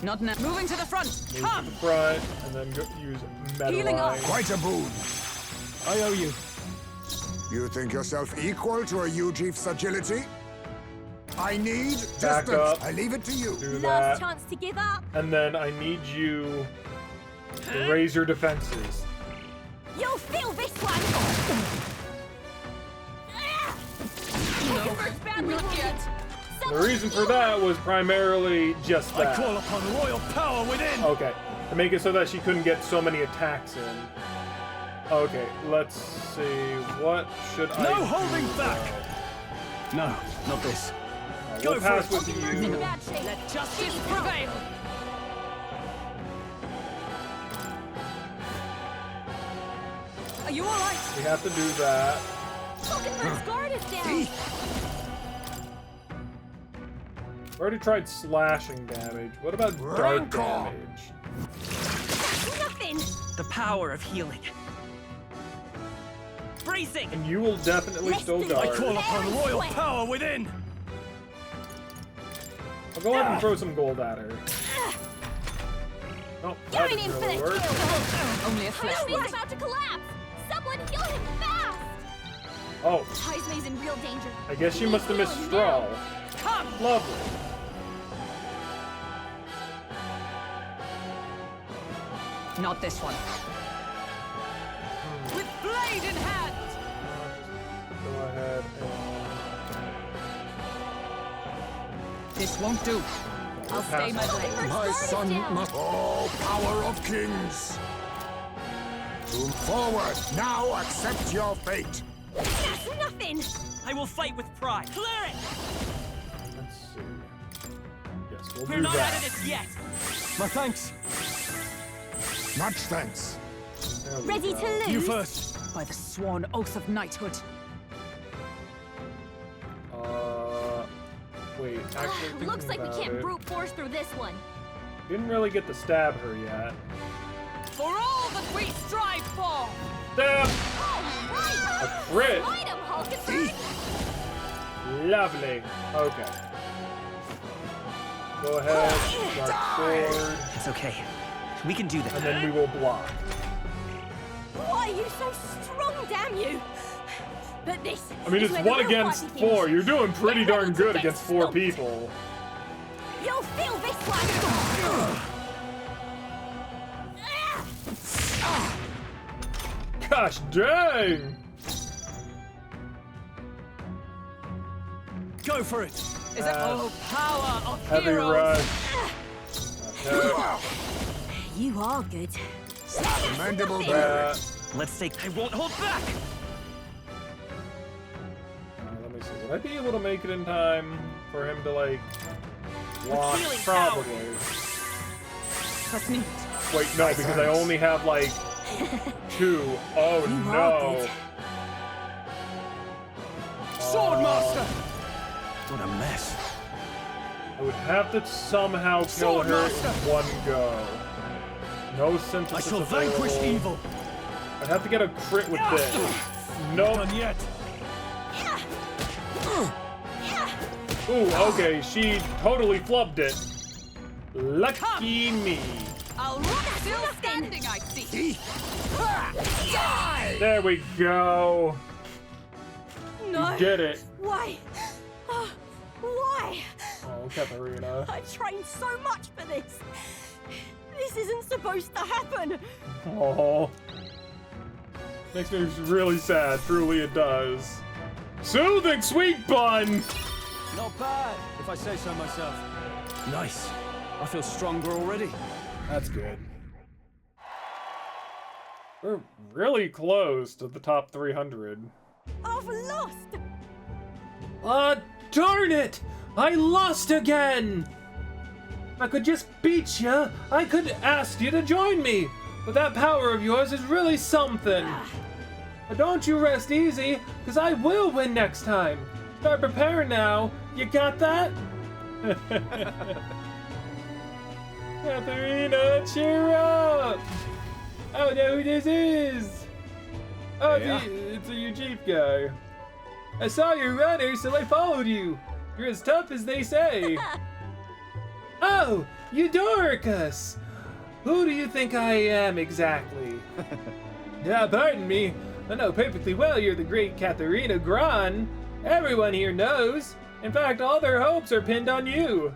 Not now. Moving to the front. Move Come. to the front, and then go, use Healing up. Meadowline. Quite a boon. I owe you. You think yourself equal to a Ujief's agility? I need Back distance. up. I leave it to you. Do Last that. chance to give up. And then I need you to raise your defenses. You'll feel this one. Not yet. The reason for that was primarily just I that. call upon royal power within. Okay, to make it so that she couldn't get so many attacks in. Okay, let's see. What should I No do holding back. now? No, not this. Alright, Go we'll for pass it. with In you. bad shape. Let justice prevail. Are you all right? We have to do that. Falkenberg's guard is down. We already tried slashing damage. What about dark Rancor. damage? That's nothing. The power of healing. Bracing! And you will definitely still Listen, I guard. call upon royal Sweat. power within. I'll go ahead and throw some gold at her. Oh, that Going in didn't for the really work. kill. Only a flash. He's about to collapse. Someone heal him fast. Oh, Heismay's in real danger. I guess you must have missed Straw. Come. Lovely. Not this one. With blade in hand. Go ahead and... This won't do. I'll stay my blade. Falkenberg's My guard is son down. must. Oh, power of kings! Move forward. Now accept your fate. That's nothing. I will fight with pride. Clear it! Let's see. Yes, we'll We're do not that. out of this yet! My thanks. Much thanks. There we Ready go. to lose? You first. By the sworn oath of knighthood. Wait, actually thinking Looks like we about can't it, brute force through this one. didn't really get to stab her yet. For all that we strive for. Stab! All right. A crit! Fight him, Falkenberg. Lovely. Okay. Go ahead, dark sword, It's okay. We can do and that. then we will block. Why are you so strong, damn you? But this I mean, is it's where the 1 real against fight 4. begins. You're doing pretty Get ready darn to good get against 4 stomped. people. You'll feel this one. Gosh dang! Go for it. Is it oh power of Heavy heroes? rush. Okay. You are good. Commendable bearing. Let's take. I won't hold back! Let me see. Would I be able to make it in time for him to, like, launch? healing Probably. Trust me. Wait, no, because I only have, like, 2. Oh, You are no. good. Swordmaster. What a mess. I would have to somehow kill her in Swordmaster. 1 go. No I synthesis shall vanquish available. evil. I'd have to get a crit with this. Not Nope. done yet. Ooh, okay, she totally flubbed it. Lucky me. I'll rock still standing, I see. There we go. No. You get it. Why? Why? Oh, Katharina. I trained so much for this. This isn't supposed to happen. Oh. Makes me really sad. Truly it does. Soothing sweet bun! Not bad, if I say so myself. Nice. I feel stronger already. That's good. We're really close to the top 300. I've lost. Darn it! I lost again! If I could just beat you, I could ask you to join me. But that power of yours is really something. But don't you rest easy, because I will win next time. Start preparing now. You got that? Katharina, cheer up! I don't know who this is. Oh, Yeah. it's a Jeep guy. I saw you runner, so I followed you. You're as tough as they say. Oh, Eudoricus! Who do you think I am exactly? Yeah, pardon me. I know perfectly well you're the great Katharina Gran. Everyone here knows. In fact, all their hopes are pinned on you.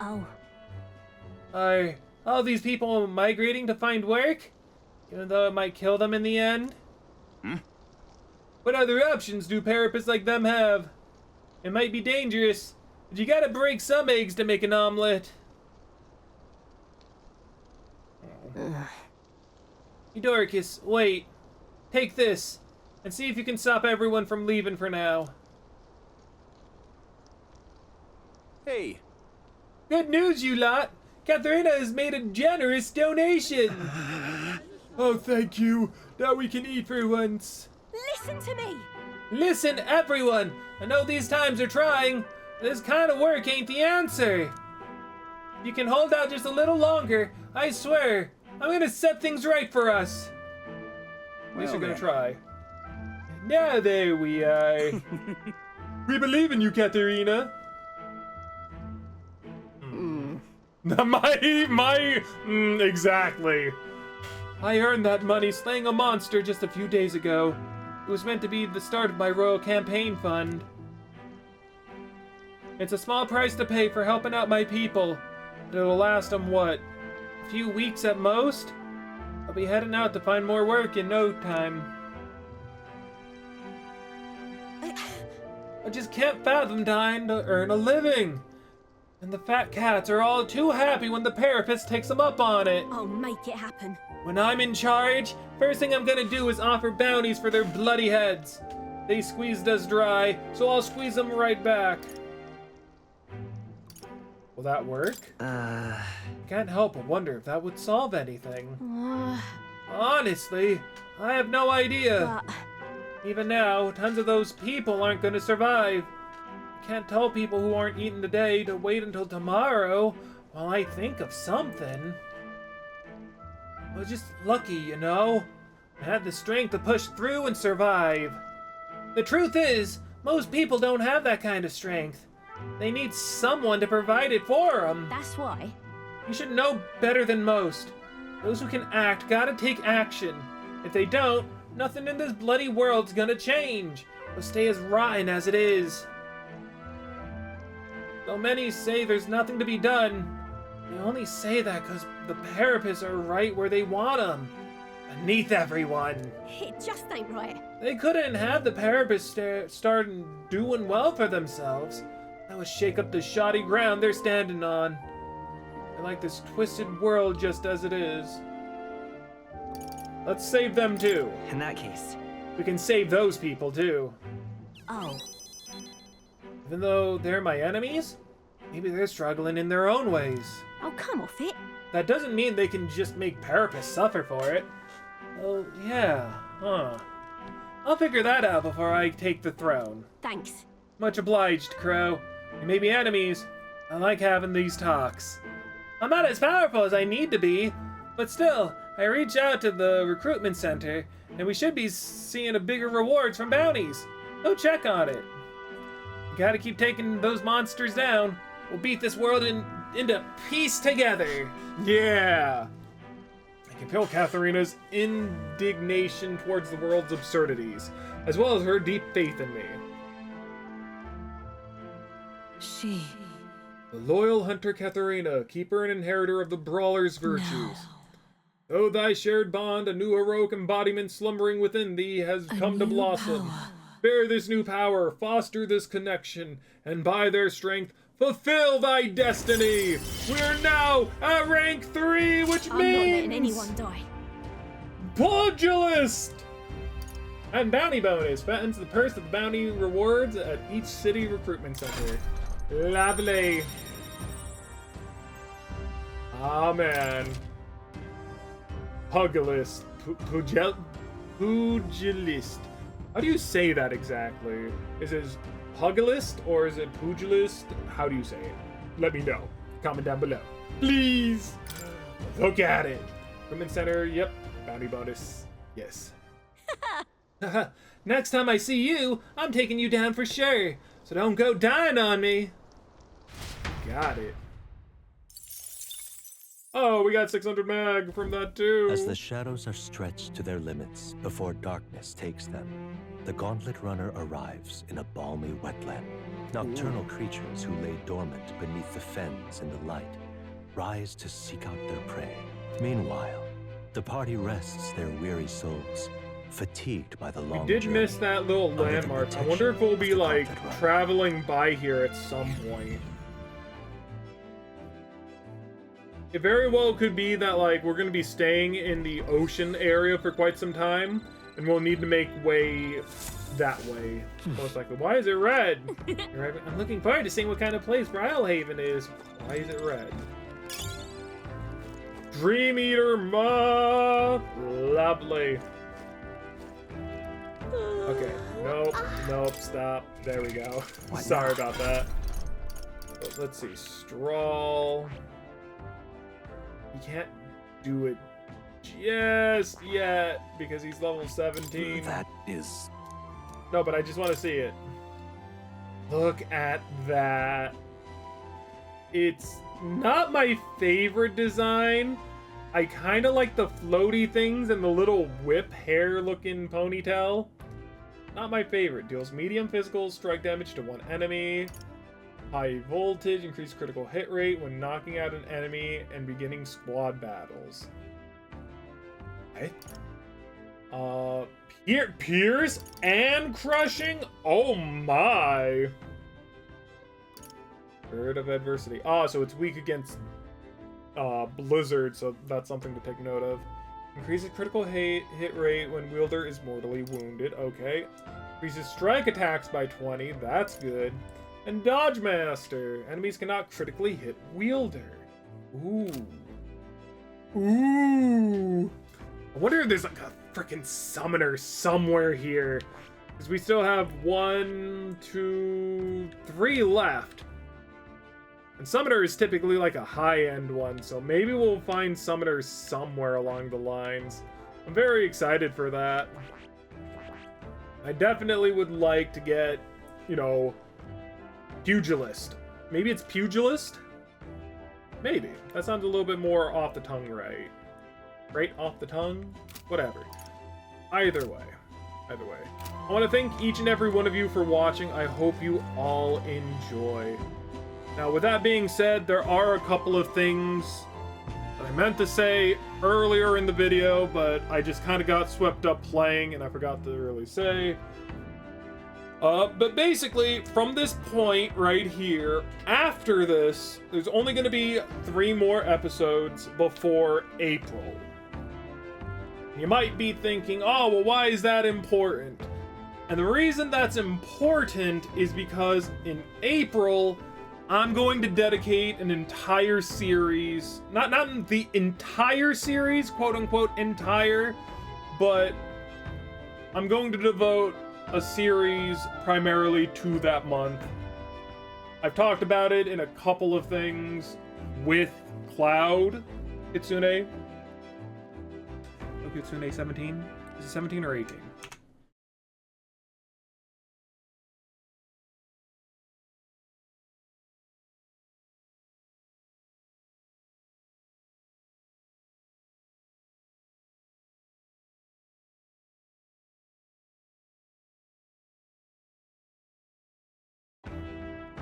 Oh. Are all these people migrating to find work? Even though it might kill them in the end? What other options do parapists like them have? It might be dangerous, but you gotta break some eggs to make an omelet. Eudoricus, wait. Take this, and see if you can stop everyone from leaving for now. Hey. Good news, you lot! Katharina has made a generous donation! Oh, thank you! Now we can eat for once. Listen to me! Listen, everyone! I know these times are trying. This kind of work ain't the answer. You can hold out just a little longer, I swear. I'm gonna set things right for us. At least Well, you're gonna then. try. Now there we are. We believe in you, Katharina. Exactly. I earned that money slaying a monster just a few days ago. It was meant to be the start of my royal campaign fund. It's a small price to pay for helping out my people, but it'll last them, what, a few weeks at most? I'll be heading out to find more work in no time. I just can't fathom dying to earn a living. And the fat cats are all too happy when the parapist takes them up on it. I'll make it happen. When I'm in charge, first thing I'm gonna do is offer bounties for their bloody heads. They squeezed us dry, so I'll squeeze them right back. Will that work? Can't help but wonder if that would solve anything. Honestly, I have no idea. Even now, tons of those people aren't gonna survive. I can't tell people who aren't eating today to wait until tomorrow while I think of something. I was just lucky, you know? I had the strength to push through and survive. The truth is, most people don't have that kind of strength. They need someone to provide it for them. That's why. You should know better than most. Those who can act gotta take action. If they don't, nothing in this bloody world's gonna change. It'll stay as rotten as it is. Though many say there's nothing to be done, they only say that because the parapists are right where they want them. Beneath everyone. It just ain't right. They couldn't have the parapists start doing well for themselves. That would shake up the shoddy ground they're standing on. They like this twisted world just as it is. Let's save them too. In that case, we can save those people too. Oh. Even though they're my enemies, maybe they're struggling in their own ways. Oh, come off it. That doesn't mean they can just make parapists suffer for it. Oh, yeah, huh. I'll figure that out before I take the throne. Thanks. Much obliged, Crow. We may be enemies. I like having these talks. I'm not as powerful as I need to be, but still, I reach out to the recruitment center, and we should be seeing a bigger rewards from bounties. Go check on it. We gotta keep taking those monsters down. We'll beat this world into peace together. Yeah. I can feel Katharina's indignation towards the world's absurdities, as well as her deep faith in me. She... The loyal hunter Katharina, keeper and inheritor of the brawler's virtues. Though thy shared bond, a new heroic embodiment slumbering within thee, has come to blossom. Bear this new power, foster this connection, and by their strength, fulfill thy destiny! We're now at rank 3, which I'm means... not letting anyone die. Pugilist! And bounty bonus. Fattens the purse of the bounty rewards at each city recruitment center. Lovely. Ah, man. Pugilist. Pugilist. How do you say that exactly? Is it pugilist or is it pugilist? How do you say it? Let me know. Comment down below. Please. Look at it. Recruitment center. Yep. Bounty bonus. Yes. Next time I see you, I'm taking you down for sure. So don't go dying on me. Got it. Oh, we got 600 mag from that too. As the shadows are stretched to their limits before darkness takes them, the Gauntlet Runner arrives in a balmy wetland. Nocturnal creatures who lay dormant beneath the fens in the light rise to seek out their prey. Meanwhile, the party rests their weary souls, fatigued by the long We did journey. miss that little landmark. I wonder if we'll be like traveling by here at some point. It very well could be that like we're gonna be staying in the ocean area for quite some time, and we'll need to make way that way. Most likely. Why is it red? I'm looking forward to seeing what kind of place Brylehaven is. Why is it red? Dream Eater Moth! Lovely. Okay, nope, stop. There we go. Sorry about that. But let's see, Strawl. He can't do it just yet because he's level 17. That is... No, but I just want to see it. Look at that. It's not my favorite design. I kind of like the floaty things and the little whip hair looking ponytail. Not my favorite. Deals medium physical strike damage to one enemy. High voltage, increased critical hit rate when knocking out an enemy and beginning squad battles. Okay. Pierce and crushing? Oh my! Bird of adversity. Ah, so it's weak against Blizzard, so that's something to take note of. Increases critical hit rate when wielder is mortally wounded. Okay. Increases strike attacks by 20. That's good. And Dodge Master. Enemies cannot critically hit wielder. Ooh. Ooh. I wonder if there's like a freaking summoner somewhere here. Because we still have 1, 2, 3 left. And summoner is typically like a high-end one, so maybe we'll find summoners somewhere along the lines. I'm very excited for that. I definitely would like to get, you know, Pugilist. Maybe it's Pugilist? Maybe. That sounds a little bit more off the tongue, right? Right off the tongue? Whatever. Either way. Either way. I want to thank each and every one of you for watching. I hope you all enjoy. Now, with that being said, there are a couple of things that I meant to say earlier in the video, but I just kind of got swept up playing and I forgot to really say. But basically, from this point right here, after this, there's only going to be 3 more episodes before April. You might be thinking, oh, well, why is that important? And the reason that's important is because in April, I'm going to dedicate an entire series, not the entire series, quote unquote entire, but I'm going to devote a series primarily to that month. I've talked about it in a couple of things with Cloud Kitsune. Oh, Kitsune 17? Is it 17 or 18?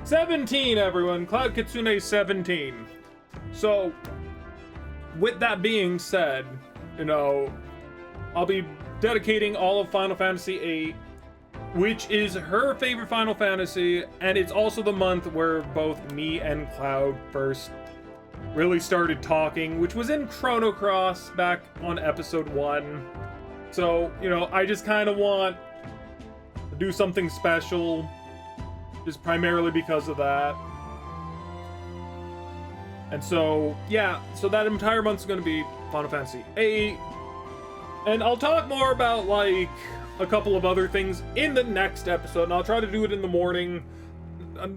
17, everyone. Cloud Kitsune 17. So, with that being said, you know, I'll be dedicating all of Final Fantasy VIII, which is her favorite Final Fantasy, and it's also the month where both me and Cloud first really started talking, which was in Chrono Cross back on episode 1. So, you know, I just kind of want to do something special, just primarily because of that. And so, yeah, so that entire month's going to be Final Fantasy VIII. And I'll talk more about, like, a couple of other things in the next episode, and I'll try to do it in the morning.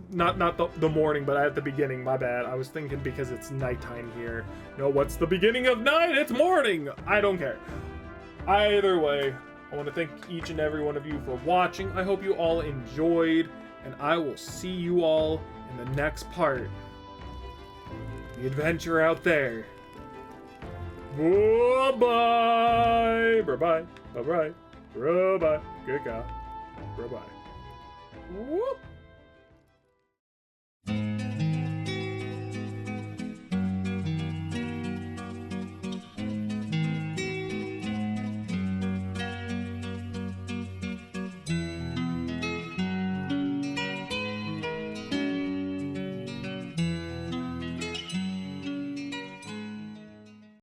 Not the morning, but at the beginning, my bad. I was thinking because it's nighttime here. You know, what's the beginning of night? It's morning! I don't care. Either way, I want to thank each and every one of you for watching. I hope you all enjoyed, and I will see you all in the next part. The adventure out there. Bye-bye! Bye-bye. Bye-bye. Bye-bye. Good God. Bye-bye. Whoop!